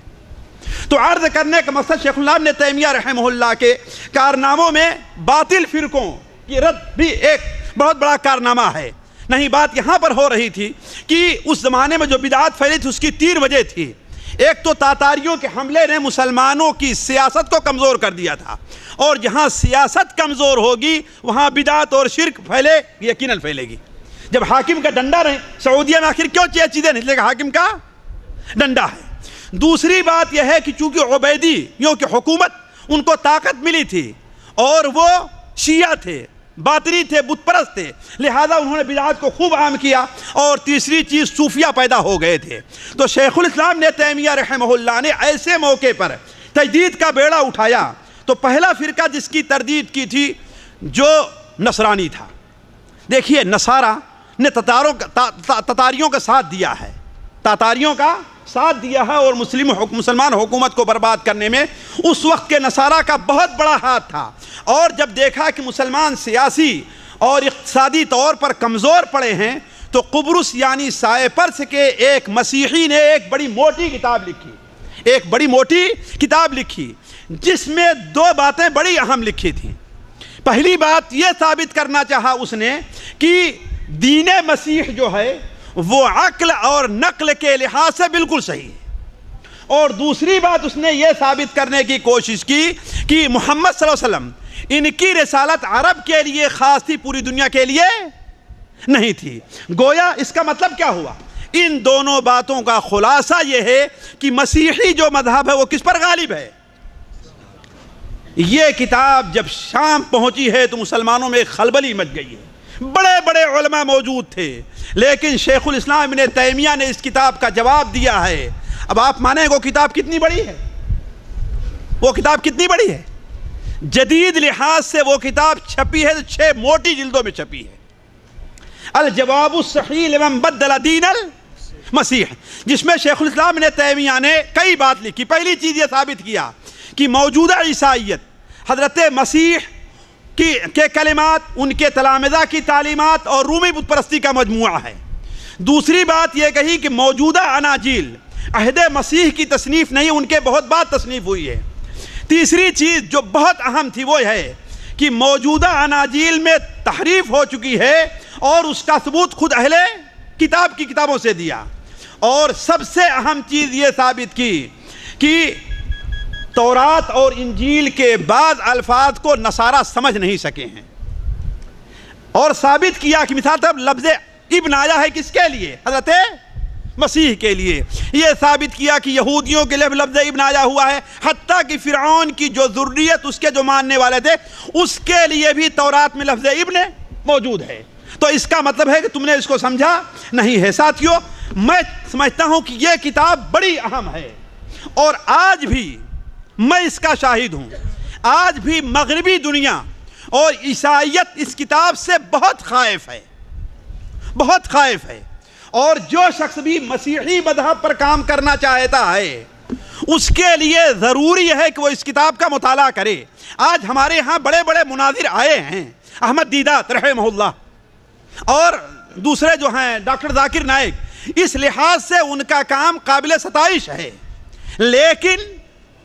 C: تو عرض کرنے کا مقصد شیخ الاسلام نے تیمیہ رحمہ اللہ کے کارناموں میں باطل فرقوں کی رد بھی ایک بہت بڑا کارنامہ ہے. نہیں, بات یہاں پر ہو رہی تھی کہ اس زمانے میں جو بدعات پھیلی تھی اس کی 3 وجہ تھی. ایک تو تاتاریوں کے حملے نے مسلمانوں کی سیاست کو کمزور کر دیا تھا, اور جہاں سیاست کمزور ہوگی وہاں بدعات اور شرک پھیلے, یقیناً پھیلے گی. جب حاکم کا ڈنڈا رہے, سعودیہ میں آخر کیوں چیزیں نہیں, لیکن حاکم کا ڈنڈا ہے. دوسری بات یہ ہے کہ چونکہ عبیدیوں کی حکومت ان کو طاقت ملی تھی اور وہ شیعہ تھے, باطنی تھے, بت پرست تھے, لہذا انہوں نے بدعات کو خوب عام کیا. اور تیسری چیز صوفیہ پیدا ہو گئے تھے. تو شیخ الاسلام نے تیمیہ رحمہ اللہ نے ایسے موقع پر تجدید کا بیڑا اٹھایا. تو پہلا فرقہ جس کی تردید کی تھی جو نصرانی تھا. دیکھیے نصارہ نے تتاریوں کا ساتھ دیا ہے, تاتاریوں کا ساتھ دیا ہے اور مسلمان حکومت کو برباد کرنے میں اس وقت کے نصارہ کا بہت بڑا ہاتھ تھا۔ اور جب دیکھا کہ مسلمان سیاسی اور اقتصادی طور پر کمزور پڑے ہیں تو قبرص یعنی سائپرس کے ایک مسیحی نے ایک بڑی موٹی کتاب لکھی جس میں 2 باتیں بڑی اہم لکھی تھیں۔ پہلی بات یہ ثابت کرنا چاہا اس نے کہ دین مسیح جو ہے وہ عقل اور نقل کے لحاظ سے بالکل صحیح ہے، اور دوسری بات اس نے یہ ثابت کرنے کی کوشش کی کہ محمد صلی اللہ علیہ وسلم ان کی رسالت عرب کے لیے خاص تھی، پوری دنیا کے لیے نہیں تھی۔ گویا اس کا مطلب کیا ہوا؟ ان دونوں باتوں کا خلاصہ یہ ہے کہ مسیحی جو مذہب ہے وہ کس پر غالب ہے۔ یہ کتاب جب شام پہنچی ہے تو مسلمانوں میں خلبلی مچ گئی ہے، بڑے بڑے علماء موجود تھے، لیکن شیخ الاسلام ابن تیمیہ نے اس کتاب کا جواب دیا ہے۔ اب آپ مانیں وہ کتاب کتنی بڑی ہے؟ وہ کتاب کتنی بڑی ہے؟ جدید لحاظ سے وہ کتاب چھپی ہے 6 موٹی جلدوں میں چھپی ہے، الجواب الصحیح لمن بدل دین المسیح، جس میں شیخ الاسلام ابن تیمیہ نے کئی بات لکھی۔ پہلی چیز یہ ثابت کیا کہ موجودہ عیسائیت حضرت مسیح کے کلمات، ان کے تلامذہ کی تعلیمات اور رومی بت پرستی کا مجموعہ ہے۔ دوسری بات یہ کہی کہ موجودہ اناجیل عہد مسیح کی تصنیف نہیں، ان کے بہت بعد تصنیف ہوئی ہے۔ تیسری چیز جو بہت اہم تھی وہ ہے کہ موجودہ اناجیل میں تحریف ہو چکی ہے اور اس کا ثبوت خود اہل کتاب کی کتابوں سے دیا۔ اور سب سے اہم چیز یہ ثابت کی کہ تورات اور انجیل کے بعض الفاظ کو نصارہ سمجھ نہیں سکے ہیں، اور ثابت کیا کہ مثال طور لفظ ابن آیا ہے کس کے لیے؟ حضرت مسیح کے لیے۔ یہ ثابت کیا کہ یہودیوں کے لیے لفظ ابن آیا ہوا ہے، حتیٰ کہ فرعون کی جو ذریت اس کے جو ماننے والے تھے اس کے لیے بھی تورات میں لفظ ابن موجود ہے۔ تو اس کا مطلب ہے کہ تم نے اس کو سمجھا نہیں ہے۔ ساتھیوں، میں سمجھتا ہوں کہ یہ کتاب بڑی اہم ہے، اور آج بھی میں اس کا شاہد ہوں۔ آج بھی مغربی دنیا اور عیسائیت اس کتاب سے بہت خائف ہے، اور جو شخص بھی مسیحی مذہب پر کام کرنا چاہتا ہے اس کے لیے ضروری ہے کہ وہ اس کتاب کا مطالعہ کرے۔ آج ہمارے ہاں بڑے بڑے مناظر آئے ہیں، احمد دیدات رحمہ اللہ اور دوسرے جو ہیں ڈاکٹر ذاکر نائک، اس لحاظ سے ان کا کام قابل ستائش ہے، لیکن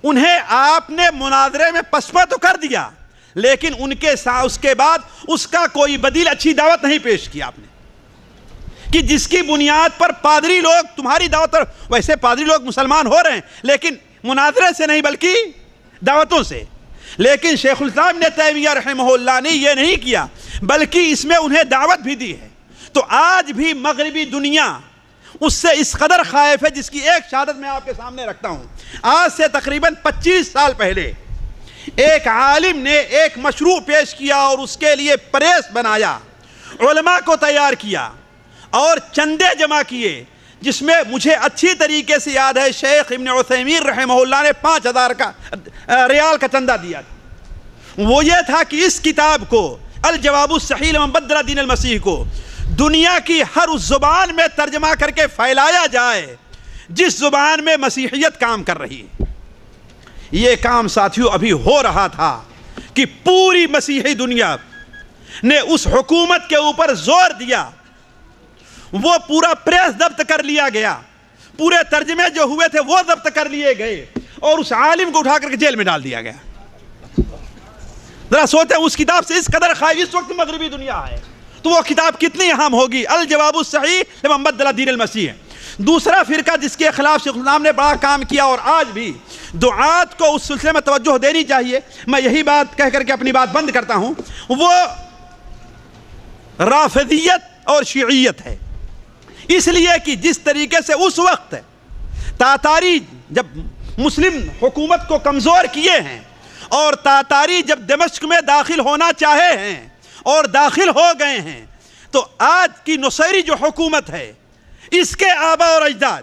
C: انہیں آپ نے مناظرے میں پسپا تو کر دیا، لیکن ان کے اس کے بعد اس کا کوئی بدیل اچھی دعوت نہیں پیش کی آپ نے، کہ جس کی بنیاد پر پادری لوگ تمہاری دعوت پر، ویسے پادری لوگ مسلمان ہو رہے ہیں لیکن مناظرے سے نہیں بلکہ دعوتوں سے۔ لیکن شیخ الاسلام ابن تیمیہ رحمہ اللہ نے یہ نہیں کیا، بلکہ اس میں انہیں دعوت بھی دی ہے۔ تو آج بھی مغربی دنیا اس سے اس قدر خائف ہے، جس کی ایک شہادت میں آپ کے سامنے رکھتا ہوں۔ آج سے تقریباً 25 سال پہلے ایک عالم نے ایک مشروع پیش کیا اور اس کے لیے پریس بنایا، علماء کو تیار کیا اور چندے جمع کیے، جس میں مجھے اچھی طریقے سے یاد ہے شیخ ابن عثیمین رحمہ اللہ نے 5000 ریال کا چندہ دیا تھا۔ وہ یہ تھا کہ اس کتاب کو، الجواب الصحیح لمن بدل دین المسیح کو، دنیا کی ہر اس زبان میں ترجمہ کر کے پھیلایا جائے جس زبان میں مسیحیت کام کر رہی ہے۔ یہ کام ساتھیوں ابھی ہو رہا تھا کہ پوری مسیحی دنیا نے اس حکومت کے اوپر زور دیا، وہ پورا پریس ضبط کر لیا گیا، پورے ترجمے جو ہوئے تھے وہ ضبط کر لیے گئے، اور اس عالم کو اٹھا کر کے جیل میں ڈال دیا گیا۔ ذرا سوچیں، اس کتاب سے اس قدر خائف اس وقت مغربی دنیا ہے، تو وہ کتاب کتنی اہم ہوگی، الجواب الصحیح لمن بدل دین المسیح۔ دوسرا فرقہ جس کے خلاف شیخ الاسلام نے بڑا کام کیا، اور آج بھی دعات کو اس سلسلے میں توجہ دینی چاہیے، میں یہی بات کہہ کر کے اپنی بات بند کرتا ہوں، وہ رافضیت اور شیعیت ہے۔ اس لیے کہ جس طریقے سے اس وقت تاتاری جب مسلم حکومت کو کمزور کیے ہیں، اور تاتاری جب دمشق میں داخل ہونا چاہے ہیں اور داخل ہو گئے ہیں، تو آج کی نصیری جو حکومت ہے، اس کے آباء اور اجداد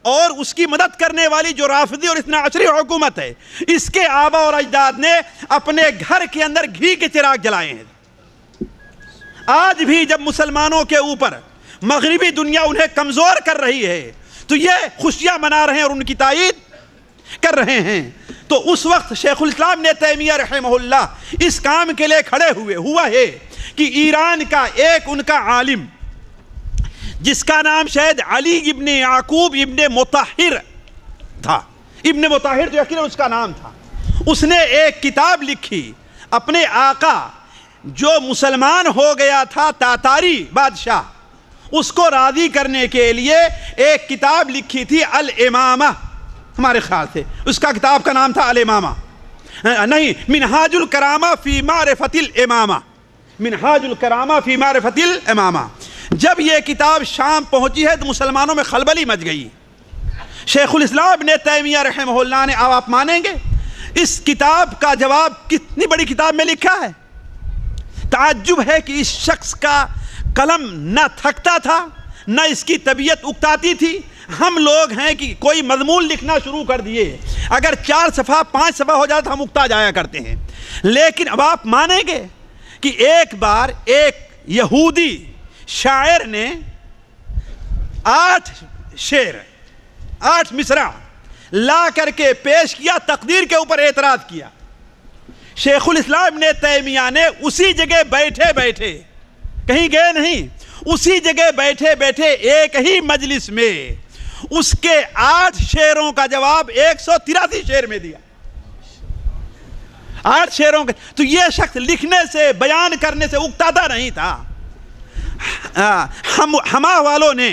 C: اور اس کی مدد کرنے والی جو رافضی اور اثنا عشری حکومت ہے، اس کے آباء اور اجداد نے اپنے گھر کے اندر گھی کے چراغ جلائے ہیں۔ آج بھی جب مسلمانوں کے اوپر مغربی دنیا انہیں کمزور کر رہی ہے، تو یہ خوشیاں منا رہے ہیں اور ان کی تائید کر رہے ہیں۔ تو اس وقت شیخ الاسلام ابن تیمیہ رحمہ اللہ اس کام کے لیے کھڑے ہوئے۔ ہوا ہے کہ ایران کا ایک ان کا عالم جس کا نام شاید علی ابن یعقوب ابن مطہر تھا، ابن مطہر تو یقیناً اس کا نام تھا، اس نے ایک کتاب لکھی اپنے آقا جو مسلمان ہو گیا تھا تاتاری بادشاہ، اس کو راضی کرنے کے لیے ایک کتاب لکھی تھی الامامہ، ہمارے خیال سے اس کا کتاب کا نام تھا الامامہ، نہیں، منہاج الکرامہ فی معرفت الامامہ، منہاج الکرامہ فی معرفت الامامہ۔ جب یہ کتاب شام پہنچی ہے تو مسلمانوں میں خلبلی مچ گئی۔ شیخ الاسلام ابن تیمیہ رحمہ اللہ نے، آپ مانیں گے اس کتاب کا جواب کتنی بڑی کتاب میں لکھا ہے؟ تعجب ہے کہ اس شخص کا قلم نہ تھکتا تھا نہ اس کی طبیعت اکتاتی تھی۔ ہم لوگ ہیں کہ کوئی مضمون لکھنا شروع کر دیے، اگر 4 صفحہ 5 صفحہ ہو جاتا ہم اکتا جایا کرتے ہیں، لیکن اب آپ مانیں گے کہ ایک بار ایک یہودی شاعر نے 8 شعر 8 مصرع لا کر کے پیش کیا، تقدیر کے اوپر اعتراض کیا۔ شیخ الاسلام ابن تیمیہ نے اسی جگہ بیٹھے بیٹھے، کہیں گئے نہیں، اسی جگہ بیٹھے بیٹھے ایک ہی مجلس میں اس کے 8 شعروں کا جواب 183 شعر میں دیا۔ 8 شعروں کا، تو یہ شخص لکھنے سے بیان کرنے سے اکتاتا نہیں تھا۔ ہما والوں نے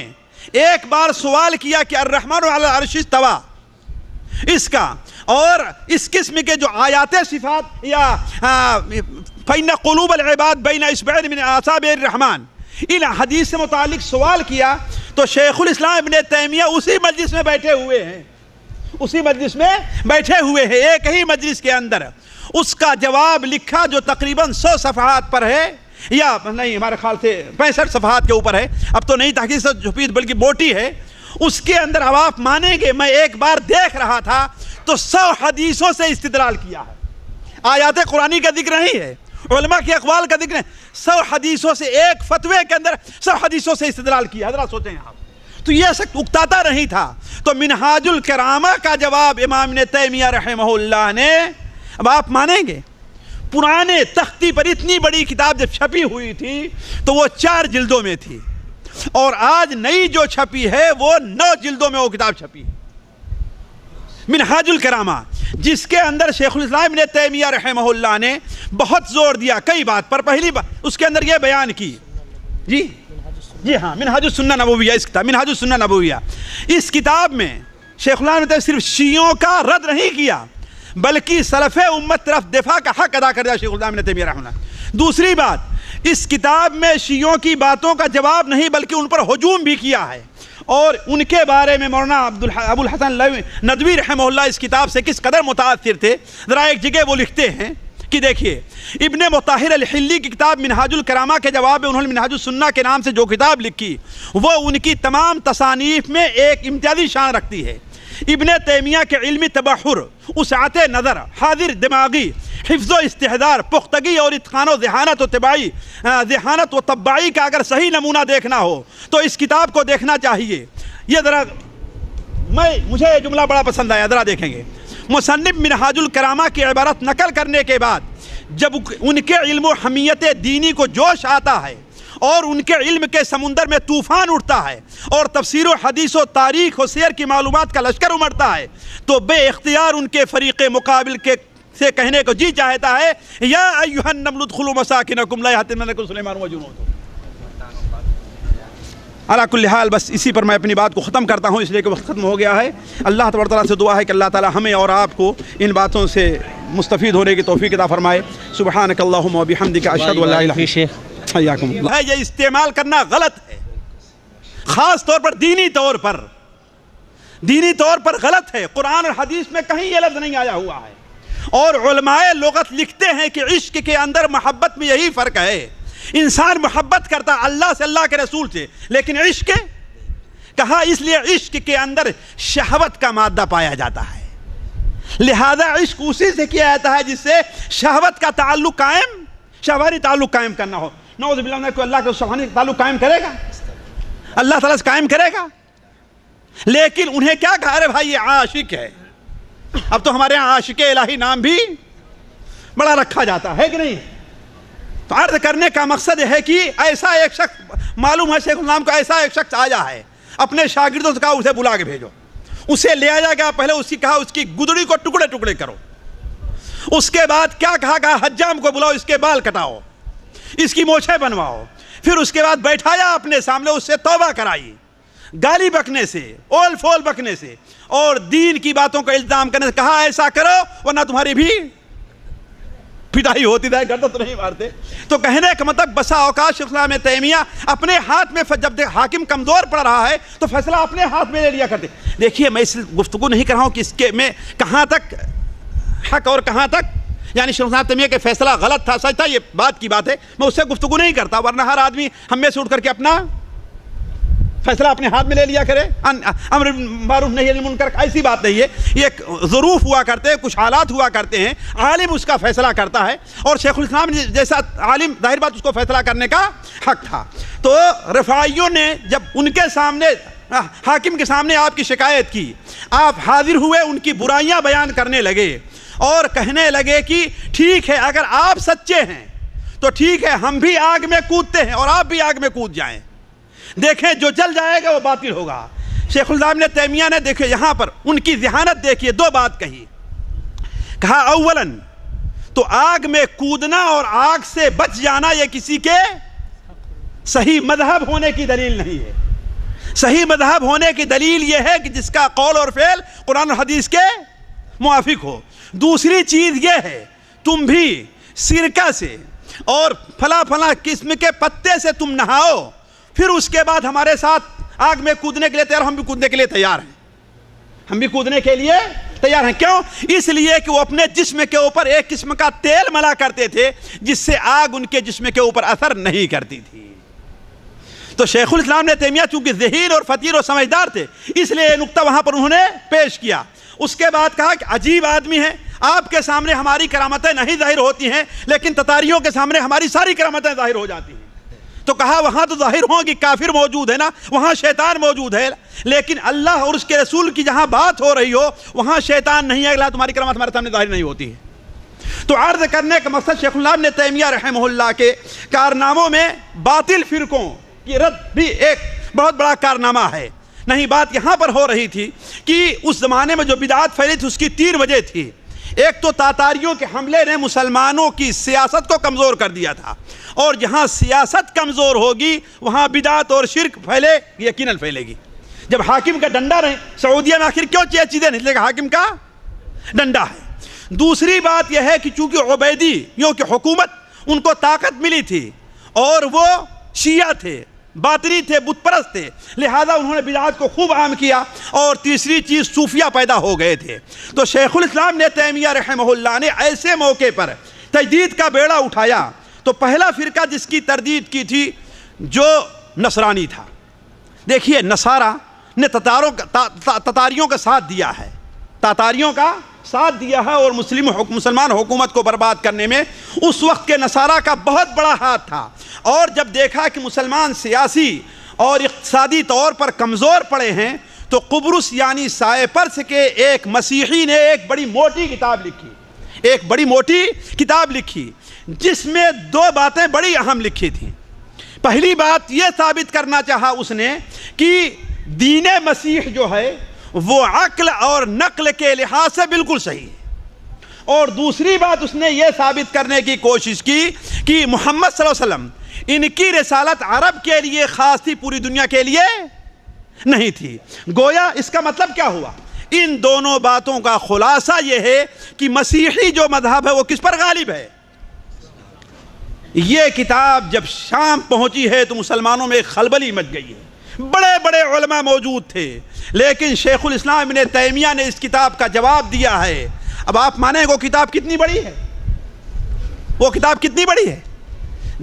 C: ایک بار سوال کیا کہ الرحمن علی العرش استوى، اس کا اور اس قسم کے جو آیات صفات یا فإن قلوب العباد بین اصبع من اصابع الرحمن، ان حدیث سے متعلق سوال کیا تو شیخ الاسلام ابن تیمیہ اسی مجلس میں بیٹھے ہوئے ہیں، اسی مجلس میں بیٹھے ہوئے ہیں، ایک ہی مجلس کے اندر اس کا جواب لکھا جو تقریباً 100 صفحات پر ہے، یا نہیں ہمارے خیال سے 65 صفحات کے اوپر ہے، اب تو نئی تحقیق سے چھپی بلکہ موٹی ہے۔ اس کے اندر اب آپ مانیں گے میں ایک بار دیکھ رہا تھا تو 100 حدیثوں سے استدلال کیا ہے، آیات قرآنی کا ذکر نہیں ہے، علماء کے اقوال کا ذکر ہے، 100 حدیثوں سے، ایک فتوے کے اندر 100 حدیثوں سے استدلال کیا۔ حضرات سوچیں آپ، تو یہ شخص اکتاتا نہیں تھا۔ تو منہاج الکرامہ کا جواب امام ابن تیمیہ رحمہ اللہ نے، اب آپ مانیں گے پرانے تختی پر اتنی بڑی کتاب جب چھپی ہوئی تھی تو وہ 4 جلدوں میں تھی، اور آج نئی جو چھپی ہے وہ 9 جلدوں میں وہ کتاب چھپی ہے، منہاج الکرامہ، جس کے اندر شیخ الاسلام ابن تیمیہ رحمہ اللہ نے بہت زور دیا کئی بات پر۔ پہلی بات اس کے اندر یہ بیان کی، جی ہاں، منہاج السنہ نبویہ، اس کتاب منہاج السنہ نبویہ، اس کتاب میں شیخ الاسلام نے صرف شیعوں کا رد نہیں کیا بلکہ سلف امت طرف دفاع کا حق ادا کر دیا شیخ الاسلام ابن تیمیہ رحمہ اللہ۔ دوسری بات، اس کتاب میں شیعوں کی باتوں کا جواب نہیں بلکہ ان پر ہجوم بھی کیا ہے، اور ان کے بارے میں مولانا ابو الحسن ندوی رحمہ اللہ اس کتاب سے کس قدر متاثر تھے، ذرا ایک جگہ وہ لکھتے ہیں کہ دیکھیے ابن مطہر الحلی کی کتاب منہاج الکرامہ کے جواب میں انہوں نے منہاج السنہ کے نام سے جو کتاب لکھی وہ ان کی تمام تصانیف میں ایک امتیازی شان رکھتی ہے۔ ابن تیمیہ کے علمی تبحر، وسعت نظر، حاضر دماغی، حفظ و استحضار، پختگی اور اتقان و ذہانت و طباعی کا اگر صحیح نمونہ دیکھنا ہو تو اس کتاب کو دیکھنا چاہیے۔ یہ ذرا مجھے یہ جملہ بڑا پسند آیا، ذرا دیکھیں گے۔ مصنف منہاج الکرامہ کی عبارت نقل کرنے کے بعد جب ان کے علم و حمیت دینی کو جوش آتا ہے اور ان کے علم کے سمندر میں طوفان اٹھتا ہے اور تفسیر و حدیث و تاریخ و سیر کی معلومات کا لشکر امڑتا ہے تو بے اختیار ان کے فریق مقابل سے کہنے کو جی چاہتا ہے، یا ایھا النمل ادخلوا مساکنکم لا یحطمنکم سلیمان وجنودہ۔ علی کل حال بس اسی پر میں اپنی بات کو ختم کرتا ہوں، اس لیے کہ وقت ختم ہو گیا ہے۔ اللہ تبارک تعالیٰ سے دعا ہے کہ اللہ تعالیٰ ہمیں اور آپ کو ان باتوں سے مستفید ہونے کی توفیق عطا فرمائے۔ سبحانک اللہم و بحمدک، اشہد ان لا الہ الا انت، حیاکم اللہ۔ یہ استعمال کرنا غلط ہے، خاص طور پر دینی طور پر غلط ہے۔ قرآن اور حدیث میں کہیں یہ لفظ نہیں آیا ہوا ہے، اور علماء لغت لکھتے ہیں کہ عشق کے اندر محبت میں یہی فرق ہے، انسان محبت کرتا اللہ سے، اللہ کے رسول سے، لیکن عشق کہا اس لیے عشق کے اندر شہوت کا مادہ پایا جاتا ہے، لہذا عشق اسی سے کیا جاتا ہے جس سے شہوت کا تعلق قائم، شہوانی تعلق قائم کرنا ہو۔ نعوذ باللہ، کوئی اللہ کے شہوانی تعلق قائم کرے گا؟ اللہ تعالیٰ سے قائم کرے گا؟ لیکن انہیں کیا کہا؟ ارے بھائی یہ عاشق ہے. اب تو ہمارے ہاں عاشق الہی نام بھی بڑا رکھا جاتا ہے کہ نہیں؟ تو عرض کرنے کا مقصد ہے کہ ایسا ایک شخص معلوم ہے شیخ الاسلام کو، ایسا ایک شخص آیا ہے، اپنے شاگردوں سے کہا اسے بلا کے بھیجو. اسے لے آیا گیا، پہلے اس کی کہا اس کی گدڑی کو ٹکڑے ٹکڑے کرو. اس کے بعد کیا کہا حجام کو بلاؤ، اس کے بال کٹاؤ، اس کی مونچھیں بنواؤ. پھر اس کے بعد بیٹھایا اپنے سامنے، اس سے توبہ کرائی گالی بکنے سے، اول فول بکنے سے اور دین کی باتوں کا الزام کرنے سے. کہا ایسا کرو ورنہ تمہاری بھی پٹائی ہوتی جائے، گردن تو نہیں مارتے. تو کہنے کا مطلب بسا اوقات شیخ الاسلام ابن تیمیہ اپنے ہاتھ میں جب حاکم کمزور پڑ رہا ہے تو فیصلہ اپنے ہاتھ میں لے لیا کرتے. دیکھیے میں اس گفتگو نہیں کر رہا ہوں کہ اس کے میں کہاں تک حق اور کہاں تک یعنی شیخ الاسلام تیمیہ کے فیصلہ غلط تھا سچ تھا، یہ بات کی بات ہے، میں اس سے گفتگو نہیں کرتا. ورنہ ہر آدمی ہم میں سے اٹھ کر کے اپنا فیصلہ اپنے ہاتھ میں لے لیا کرے. امر معروف نہی عن منکر ایسی بات نہیں ہے. یہ ایک ظروف ہوا کرتے ہیں، کچھ حالات ہوا کرتے ہیں، عالم اس کا فیصلہ کرتا ہے اور شیخ الاسلام جیسا عالم ظاہر بات اس کو فیصلہ کرنے کا حق تھا. تو رفاعیوں نے جب ان کے سامنے حاکم کے سامنے آپ کی شکایت کی، آپ حاضر ہوئے، ان کی برائیاں بیان کرنے لگے اور کہنے لگے کہ ٹھیک ہے اگر آپ سچے ہیں تو ٹھیک ہے، ہم بھی آگ میں کودتے ہیں اور آپ بھی آگ میں کود جائیں، دیکھیں جو جل جائے گا وہ باطل ہوگا. شیخ الاسلام ابن تیمیہ نے دیکھیں یہاں پر ان کی ذہانت دیکھیے، دو بات کہی. کہا اولاً تو آگ میں کودنا اور آگ سے بچ جانا یہ کسی کے صحیح مذہب ہونے کی دلیل نہیں ہے. صحیح مذہب ہونے کی دلیل یہ ہے کہ جس کا قول اور فعل قرآن و حدیث کے موافق ہو. دوسری چیز یہ ہے تم بھی سرکہ سے اور فلاں فلاں قسم کے پتے سے تم نہاؤ، پھر اس کے بعد ہمارے ساتھ آگ میں کودنے کے لیے تیار. ہم بھی کودنے کے لیے تیار ہیں، ہم بھی کودنے کے لیے تیار ہیں. کیوں؟ اس لیے کہ وہ اپنے جسم کے اوپر ایک قسم کا تیل ملا کرتے تھے جس سے آگ ان کے جسم کے اوپر اثر نہیں کرتی تھی. تو شیخ الاسلام نے تیمیہ چونکہ ذہین اور فقیر اور سمجھدار تھے اس لیے یہ نقطہ وہاں پر انہوں نے پیش کیا. اس کے بعد کہا کہ عجیب آدمی ہے، آپ کے سامنے ہماری کرامتیں نہیں ظاہر ہوتی ہیں لیکن تتاریوں کے سامنے ہماری ساری کرامتیں ظاہر ہو جاتی ہیں. تو کہا وہاں تو ظاہر ہوں کہ کافر موجود ہے نا، وہاں شیطان موجود ہے، لیکن اللہ اور اس کے رسول کی جہاں بات ہو رہی ہو وہاں شیطان نہیں ہے، اللہ تمہاری کرامت ہمارے سامنے ظاہر نہیں ہوتی ہے. تو عرض کرنے کا مقصد شیخ الاسلام ابن تیمیہ رحمہ اللہ کے کارناموں میں باطل فرقوں کی رد بھی ایک بہت بڑا کارنامہ ہے. نہیں بات یہاں پر ہو رہی تھی کہ اس زمانے میں جو بدعات پھیلی تھی اس کی 3 وجہ تھی. ایک تو تاتاریوں کے حملے نے مسلمانوں کی سیاست کو کمزور کر دیا تھا، اور جہاں سیاست کمزور ہوگی وہاں بدعات اور شرک پھیلے یقیناً پھیلے گی. جب حاکم کا ڈنڈا رہے، سعودیہ میں آخر کیوں چیزیں نہیں، لیکن حاکم کا ڈنڈا ہے. دوسری بات یہ ہے کہ چونکہ عبیدیوں کی حکومت ان کو طاقت ملی تھی اور وہ شیعہ تھے، باطنی تھے، بت پرست تھے، لہذا انہوں نے بدعات کو خوب عام کیا. اور تیسری چیز صوفیہ پیدا ہو گئے تھے. تو شیخ الاسلام ابن تیمیہ رحمہ اللہ نے ایسے موقع پر تجدید کا بیڑا اٹھایا. تو پہلا فرقہ جس کی تردید کی تھی جو نصرانی تھا. دیکھیے نصارہ نے تتاریوں کا ساتھ دیا ہے، تاتاریوں کا ساتھ دیا ہے اور مسلمان حکومت کو برباد کرنے میں اس وقت کے نصارہ کا بہت بڑا ہاتھ تھا. اور جب دیکھا کہ مسلمان سیاسی اور اقتصادی طور پر کمزور پڑے ہیں تو قبرص یعنی سائپرس کے ایک مسیحی نے ایک بڑی موٹی کتاب لکھی جس میں 2 باتیں بڑی اہم لکھی تھیں. پہلی بات یہ ثابت کرنا چاہا اس نے کہ دین مسیح جو ہے وہ عقل اور نقل کے لحاظ سے بالکل صحیح ہے. اور دوسری بات اس نے یہ ثابت کرنے کی کوشش کی کہ محمد صلی اللہ علیہ وسلم ان کی رسالت عرب کے لیے خاص تھی، پوری دنیا کے لیے نہیں تھی. گویا اس کا مطلب کیا ہوا؟ ان دونوں باتوں کا خلاصہ یہ ہے کہ مسیحی جو مذہب ہے وہ کس پر غالب ہے. یہ کتاب جب شام پہنچی ہے تو مسلمانوں میں ایک خلبلی مچ گئی ہے. بڑے بڑے علماء موجود تھے لیکن شیخ الاسلام ابن تیمیہ نے اس کتاب کا جواب دیا ہے. اب آپ مانیں وہ کتاب کتنی بڑی ہے؟ وہ کتاب کتنی بڑی ہے؟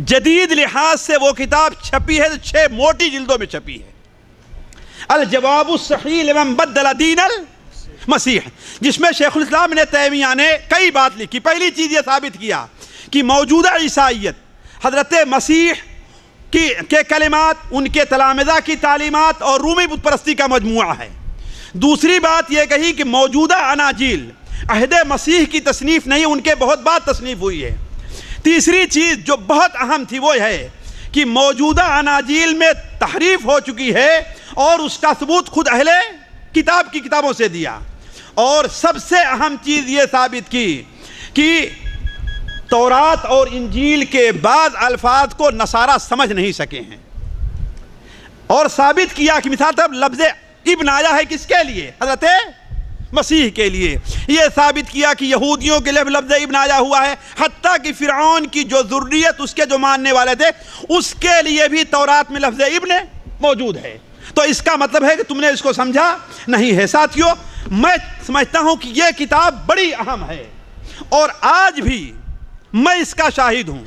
C: جدید لحاظ سے وہ کتاب چھپی ہے 6 موٹی جلدوں میں چھپی ہے. الجواب الصحیح لمن بدل دین المسیح، جس میں شیخ الاسلام ابن تیمیہ نے کئی بات لکھی. پہلی چیز یہ ثابت کیا کہ موجودہ عیسائیت حضرت مسیح کے کلمات، ان کے تلامذہ کی تعلیمات اور رومی بت پرستی کا مجموعہ ہے۔ دوسری بات یہ کہی کہ موجودہ اناجیل عہد مسیح کی تصنیف نہیں، ان کے بہت بعد تصنیف ہوئی ہے۔ تیسری چیز جو بہت اہم تھی وہ ہے کہ موجودہ اناجیل میں تحریف ہو چکی ہے اور اس کا ثبوت خود اہل کتاب کی کتابوں سے دیا۔ اور سب سے اہم چیز یہ ثابت کی کہ تورات اور انجیل کے بعض الفاظ کو نصارہ سمجھ نہیں سکے ہیں، اور ثابت کیا کہ مثال طور لفظ ابن آیا ہے کس کے لیے؟ حضرت مسیح کے لیے۔ یہ ثابت کیا کہ یہودیوں کے لیے لفظ ابن آیا ہوا ہے، حتیٰ کہ فرعون کی جو ذریت اس کے جو ماننے والے تھے اس کے لیے بھی تورات میں لفظ ابن موجود ہے۔ تو اس کا مطلب ہے کہ تم نے اس کو سمجھا نہیں ہے۔ ساتھیوں، میں سمجھتا ہوں کہ یہ کتاب بڑی اہم ہے، اور آج بھی میں اس کا شاہد ہوں۔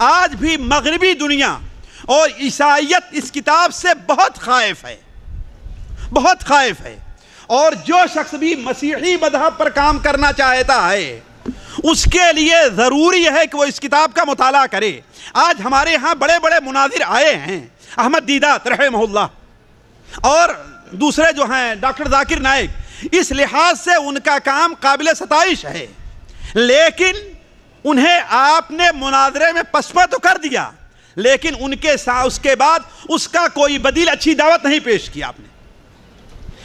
C: آج بھی مغربی دنیا اور عیسائیت اس کتاب سے بہت خائف ہے، بہت خائف ہے، اور جو شخص بھی مسیحی مذہب پر کام کرنا چاہتا ہے اس کے لیے ضروری ہے کہ وہ اس کتاب کا مطالعہ کرے۔ آج ہمارے ہاں بڑے بڑے مناظر آئے ہیں، احمد دیدات رحمہ اللہ اور دوسرے جو ہیں ڈاکٹر ذاکر نائک، اس لحاظ سے ان کا کام قابل ستائش ہے، لیکن انہیں آپ نے مناظرے میں پسپا تو کر دیا، لیکن ان کے اس کے بعد اس کا کوئی بدیل اچھی دعوت نہیں پیش کیا آپ نے،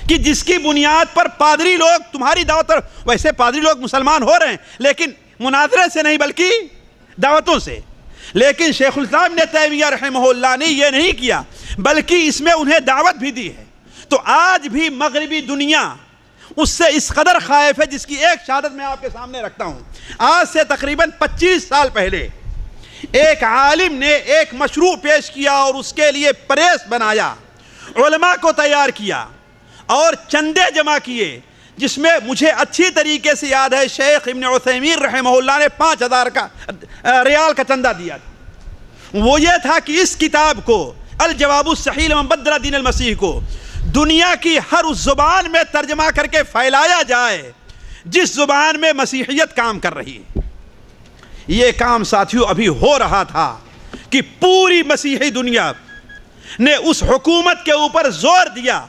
C: کہ جس کی بنیاد پر پادری لوگ تمہاری دعوت پر، ویسے پادری لوگ مسلمان ہو رہے ہیں لیکن مناظرے سے نہیں بلکہ دعوتوں سے۔ لیکن شیخ الاسلام ابن تیمیہ رحمہ اللہ نے یہ نہیں کیا، بلکہ اس میں انہیں دعوت بھی دی ہے۔ تو آج بھی مغربی دنیا اس سے اس قدر خائف ہے، جس کی ایک شہادت میں آپ کے سامنے رکھتا ہوں۔ آج سے تقریباً 25 سال پہلے ایک عالم نے ایک مشروع پیش کیا اور اس کے لیے پریس بنایا، علماء کو تیار کیا اور چندے جمع کیے، جس میں مجھے اچھی طریقے سے یاد ہے شیخ ابن عثیمین رحمہ اللہ نے 5000 کا ریال کا چندہ دیا تھا۔ وہ یہ تھا کہ اس کتاب کو، الجواب الصحیح لمن بدل دین المسیح کو، دنیا کی ہر اس زبان میں ترجمہ کر کے پھیلایا جائے جس زبان میں مسیحیت کام کر رہی ہے۔ یہ کام ساتھیوں ابھی ہو رہا تھا کہ پوری مسیحی دنیا نے اس حکومت کے اوپر زور دیا،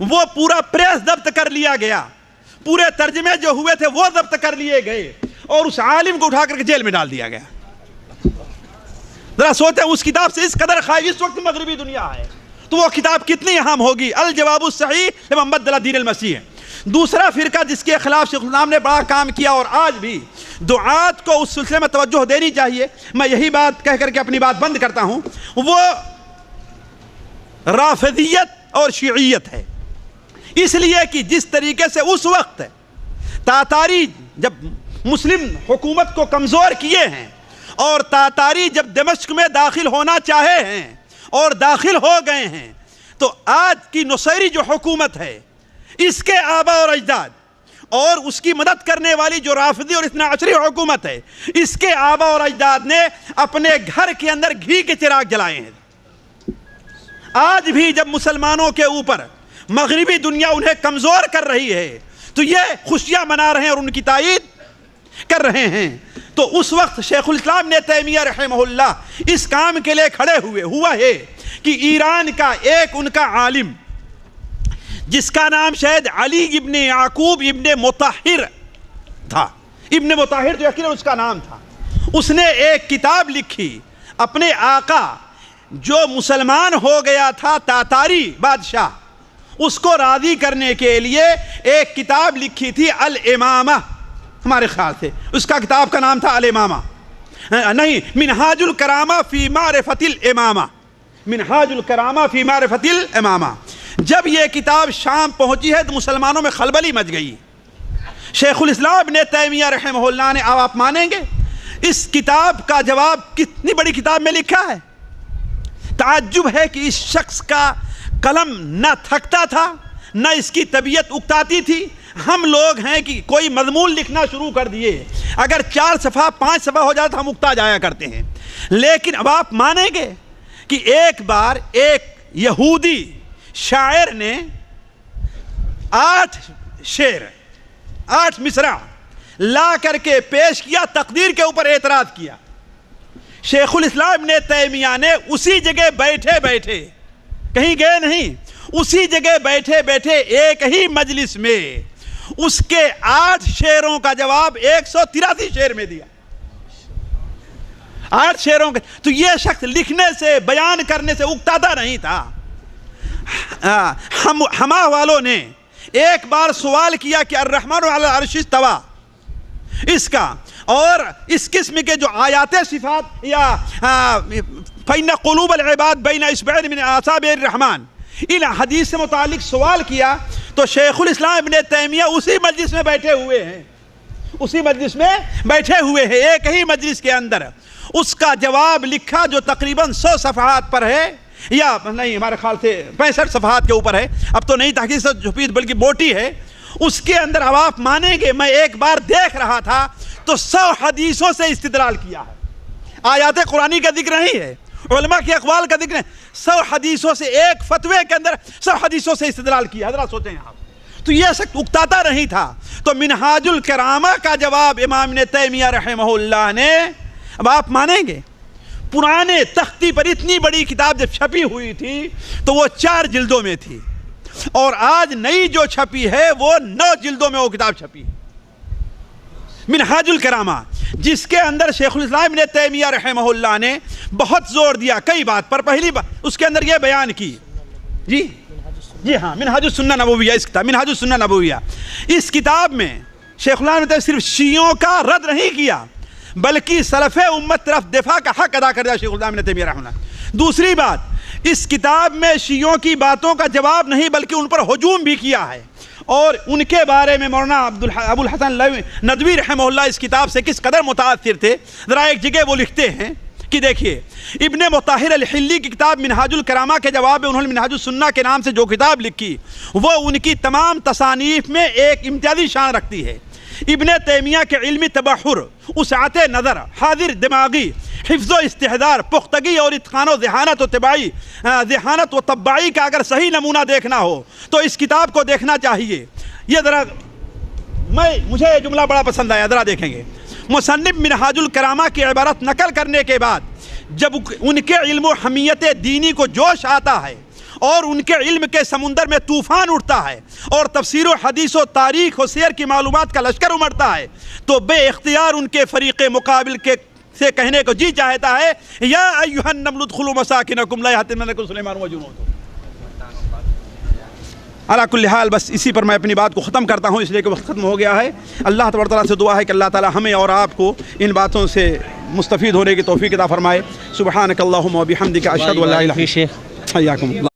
C: وہ پورا پریس ضبط کر لیا گیا، پورے ترجمے جو ہوئے تھے وہ ضبط کر لیے گئے، اور اس عالم کو اٹھا کر کے جیل میں ڈال دیا گیا۔ ذرا سوچیں، اس کتاب سے اس قدر خائف اس وقت مغربی دنیا ہے، تو وہ کتاب کتنی اہم ہوگی، الجواب الصحیح لمن بدل دین المسیح۔ دوسرا فرقہ جس کے خلاف شیخ الاسلام نے بڑا کام کیا، اور آج بھی دعات کو اس سلسلے میں توجہ دینی چاہیے، میں یہی بات کہہ کر کے اپنی بات بند کرتا ہوں، وہ رافضیت اور شیعیت ہے۔ اس لیے کہ جس طریقے سے اس وقت تاتاری جب مسلم حکومت کو کمزور کیے ہیں، اور تاتاری جب دمشق میں داخل ہونا چاہے ہیں اور داخل ہو گئے ہیں، تو آج کی نصیری جو حکومت ہے، اس کے آبا اور اجداد اور اس کی مدد کرنے والی جو رافضی اور اثنا عشری حکومت ہے، اس کے آبا اور اجداد نے اپنے گھر کے اندر گھی کے چراغ جلائے ہیں۔ آج بھی جب مسلمانوں کے اوپر مغربی دنیا انہیں کمزور کر رہی ہے تو یہ خوشیاں منا رہے ہیں اور ان کی تائید کر رہے ہیں۔ تو اس وقت شیخ الاسلام ابن تیمیہ رحمہ اللہ اس کام کے لیے کھڑے ہوئے۔ ہوا ہے کہ ایران کا ایک ان کا عالم جس کا نام شاید علی ابن یعقوب ابن مطہر تھا، ابن مطہر تو یقیناً اس کا نام تھا، اس نے ایک کتاب لکھی اپنے آقا جو مسلمان ہو گیا تھا تاتاری بادشاہ، اس کو راضی کرنے کے لیے ایک کتاب لکھی تھی الامامہ، ہمارے خیال سے اس کا کتاب کا نام تھا الامامہ، نہیں، منہاج الکرامہ فی معرفت الامامہ، منہاج الکرامہ فی معرفت الامامہ۔ جب یہ کتاب شام پہنچی ہے تو مسلمانوں میں خلبلی مچ گئی۔ شیخ الاسلام ابن تیمیہ رحمہ اللہ نے، اب آپ مانیں گے، اس کتاب کا جواب کتنی بڑی کتاب میں لکھا ہے۔ تعجب ہے کہ اس شخص کا قلم نہ تھکتا تھا نہ اس کی طبیعت اکتاتی تھی۔ ہم لوگ ہیں کہ کوئی مضمون لکھنا شروع کر دیے، اگر 4 صفحہ 5 صفحہ ہو جاتا تو ہم اکتا جایا کرتے ہیں، لیکن اب آپ مانیں گے کہ ایک بار ایک یہودی شاعر نے 8 شعر 8 مصرع لا کر کے پیش کیا، تقدیر کے اوپر اعتراض کیا شیخ الاسلام ابن تیمیہ نے اسی جگہ بیٹھے بیٹھے، کہیں گئے نہیں، اسی جگہ بیٹھے بیٹھے ایک ہی مجلس میں اس کے 8 شعروں کا جواب 183 شعر میں دیا۔ 8 شعروں کا، تو یہ شخص لکھنے سے، بیان کرنے سے اکتاتا نہیں تھا۔ ہما والوں نے ایک بار سوال کیا کہ الرحمن علی العرش استویٰ، اس کا اور اس قسم کے جو آیات صفات یا فإن قلوب العباد بین اصبعین من اصابع الرحمن، ان حدیث سے متعلق سوال کیا تو شیخ الاسلام ابن تیمیہ اسی مجلس میں بیٹھے ہوئے ہیں، اسی مجلس میں بیٹھے ہوئے ہیں، ایک ہی مجلس کے اندر اس کا جواب لکھا جو تقریباً 100 صفحات پر ہے، یا نہیں ہمارے خیال سے 65 صفحات کے اوپر ہے، اب تو نئی تحقیق سے چھپی بلکہ موٹی ہے۔ اس کے اندر اب آپ مانیں گے، میں ایک بار دیکھ رہا تھا تو 100 حدیثوں سے استدلال کیا ہے، آیات قرآنی کا ذکر نہیں ہے، علماء کے اقوال کا ذکر ہے، 100 حدیثوں سے، ایک فتوے کے اندر 100 حدیثوں سے استدلال کیا۔ حضرات سوچیں آپ، تو یہ شخص اکتاتا نہیں تھا۔ تو منہاج الکرامہ کا جواب امام ابن تیمیہ رحمہ اللہ نے، اب آپ مانیں گے پرانے تختی پر اتنی بڑی کتاب جب چھپی ہوئی تھی تو وہ 4 جلدوں میں تھی، اور آج نئی جو چھپی ہے وہ 9 جلدوں میں وہ کتاب چھپی ہے، منہاج الکرامہ، جس کے اندر شیخ الاسلام ابن تیمیہ رحمہ اللہ نے بہت زور دیا کئی بات پر۔ پہلی بات اس کے اندر یہ بیان کی، جی ہاں، منہاج السنہ نبویہ، اس کتاب منہاج السنہ نبویہ، اس کتاب میں شیخ الاسلام نے صرف شیعوں کا رد نہیں کیا بلکہ سلف امت طرف دفاع کا حق ادا کر دیا شیخ الاسلام ابن تیمیہ رحمہ اللہ۔ دوسری بات، اس کتاب میں شیعوں کی باتوں کا جواب نہیں بلکہ ان پر ہجوم بھی کیا ہے، اور ان کے بارے میں مولانا ابو الحسن ندوی رحمہ اللہ اس کتاب سے کس قدر متاثر تھے، ذرا ایک جگہ وہ لکھتے ہیں کہ دیکھیے، ابن مطہر الحلی کی کتاب منہاج الکرامہ کے جواب میں انہوں نے منہاج السنہ کے نام سے جو کتاب لکھی وہ ان کی تمام تصانیف میں ایک امتیازی شان رکھتی ہے۔ ابن تیمیہ کے علمی تبحر، وسعت نظر، حاضر دماغی، حفظ و استحضار، پختگی اور اتقان و ذہانت و طباعی کا اگر صحیح نمونہ دیکھنا ہو تو اس کتاب کو دیکھنا چاہیے۔ یہ ذرا مجھے یہ جملہ بڑا پسند آیا، ذرا دیکھیں گے۔ مصنف منہاج الکرامہ کی عبارت نقل کرنے کے بعد جب ان کے علم و حمیت دینی کو جوش آتا ہے اور ان کے علم کے سمندر میں طوفان اٹھتا ہے اور تفسیر و حدیث و تاریخ و سیر کی معلومات کا لشکر امڑتا ہے تو بے اختیار ان کے فریق مقابل سے کہنے کو جی چاہتا ہے، یا ایھا النمل ادخلوا مساکنکم لا یحطمنکم سلیمان وجنودہ۔ علی کل حال بس اسی پر میں اپنی بات کو ختم کرتا ہوں، اس لیے کہ وقت ختم ہو گیا ہے۔ اللہ تبارک تعالیٰ سے دعا ہے کہ اللہ تعالیٰ ہمیں اور آپ کو ان باتوں سے مستفید ہونے کی توفیق عطا فرمائے۔ سبحانک اللہم و بحمدک، اشہد ان لا الہ الا انت، حیاکم اللہ۔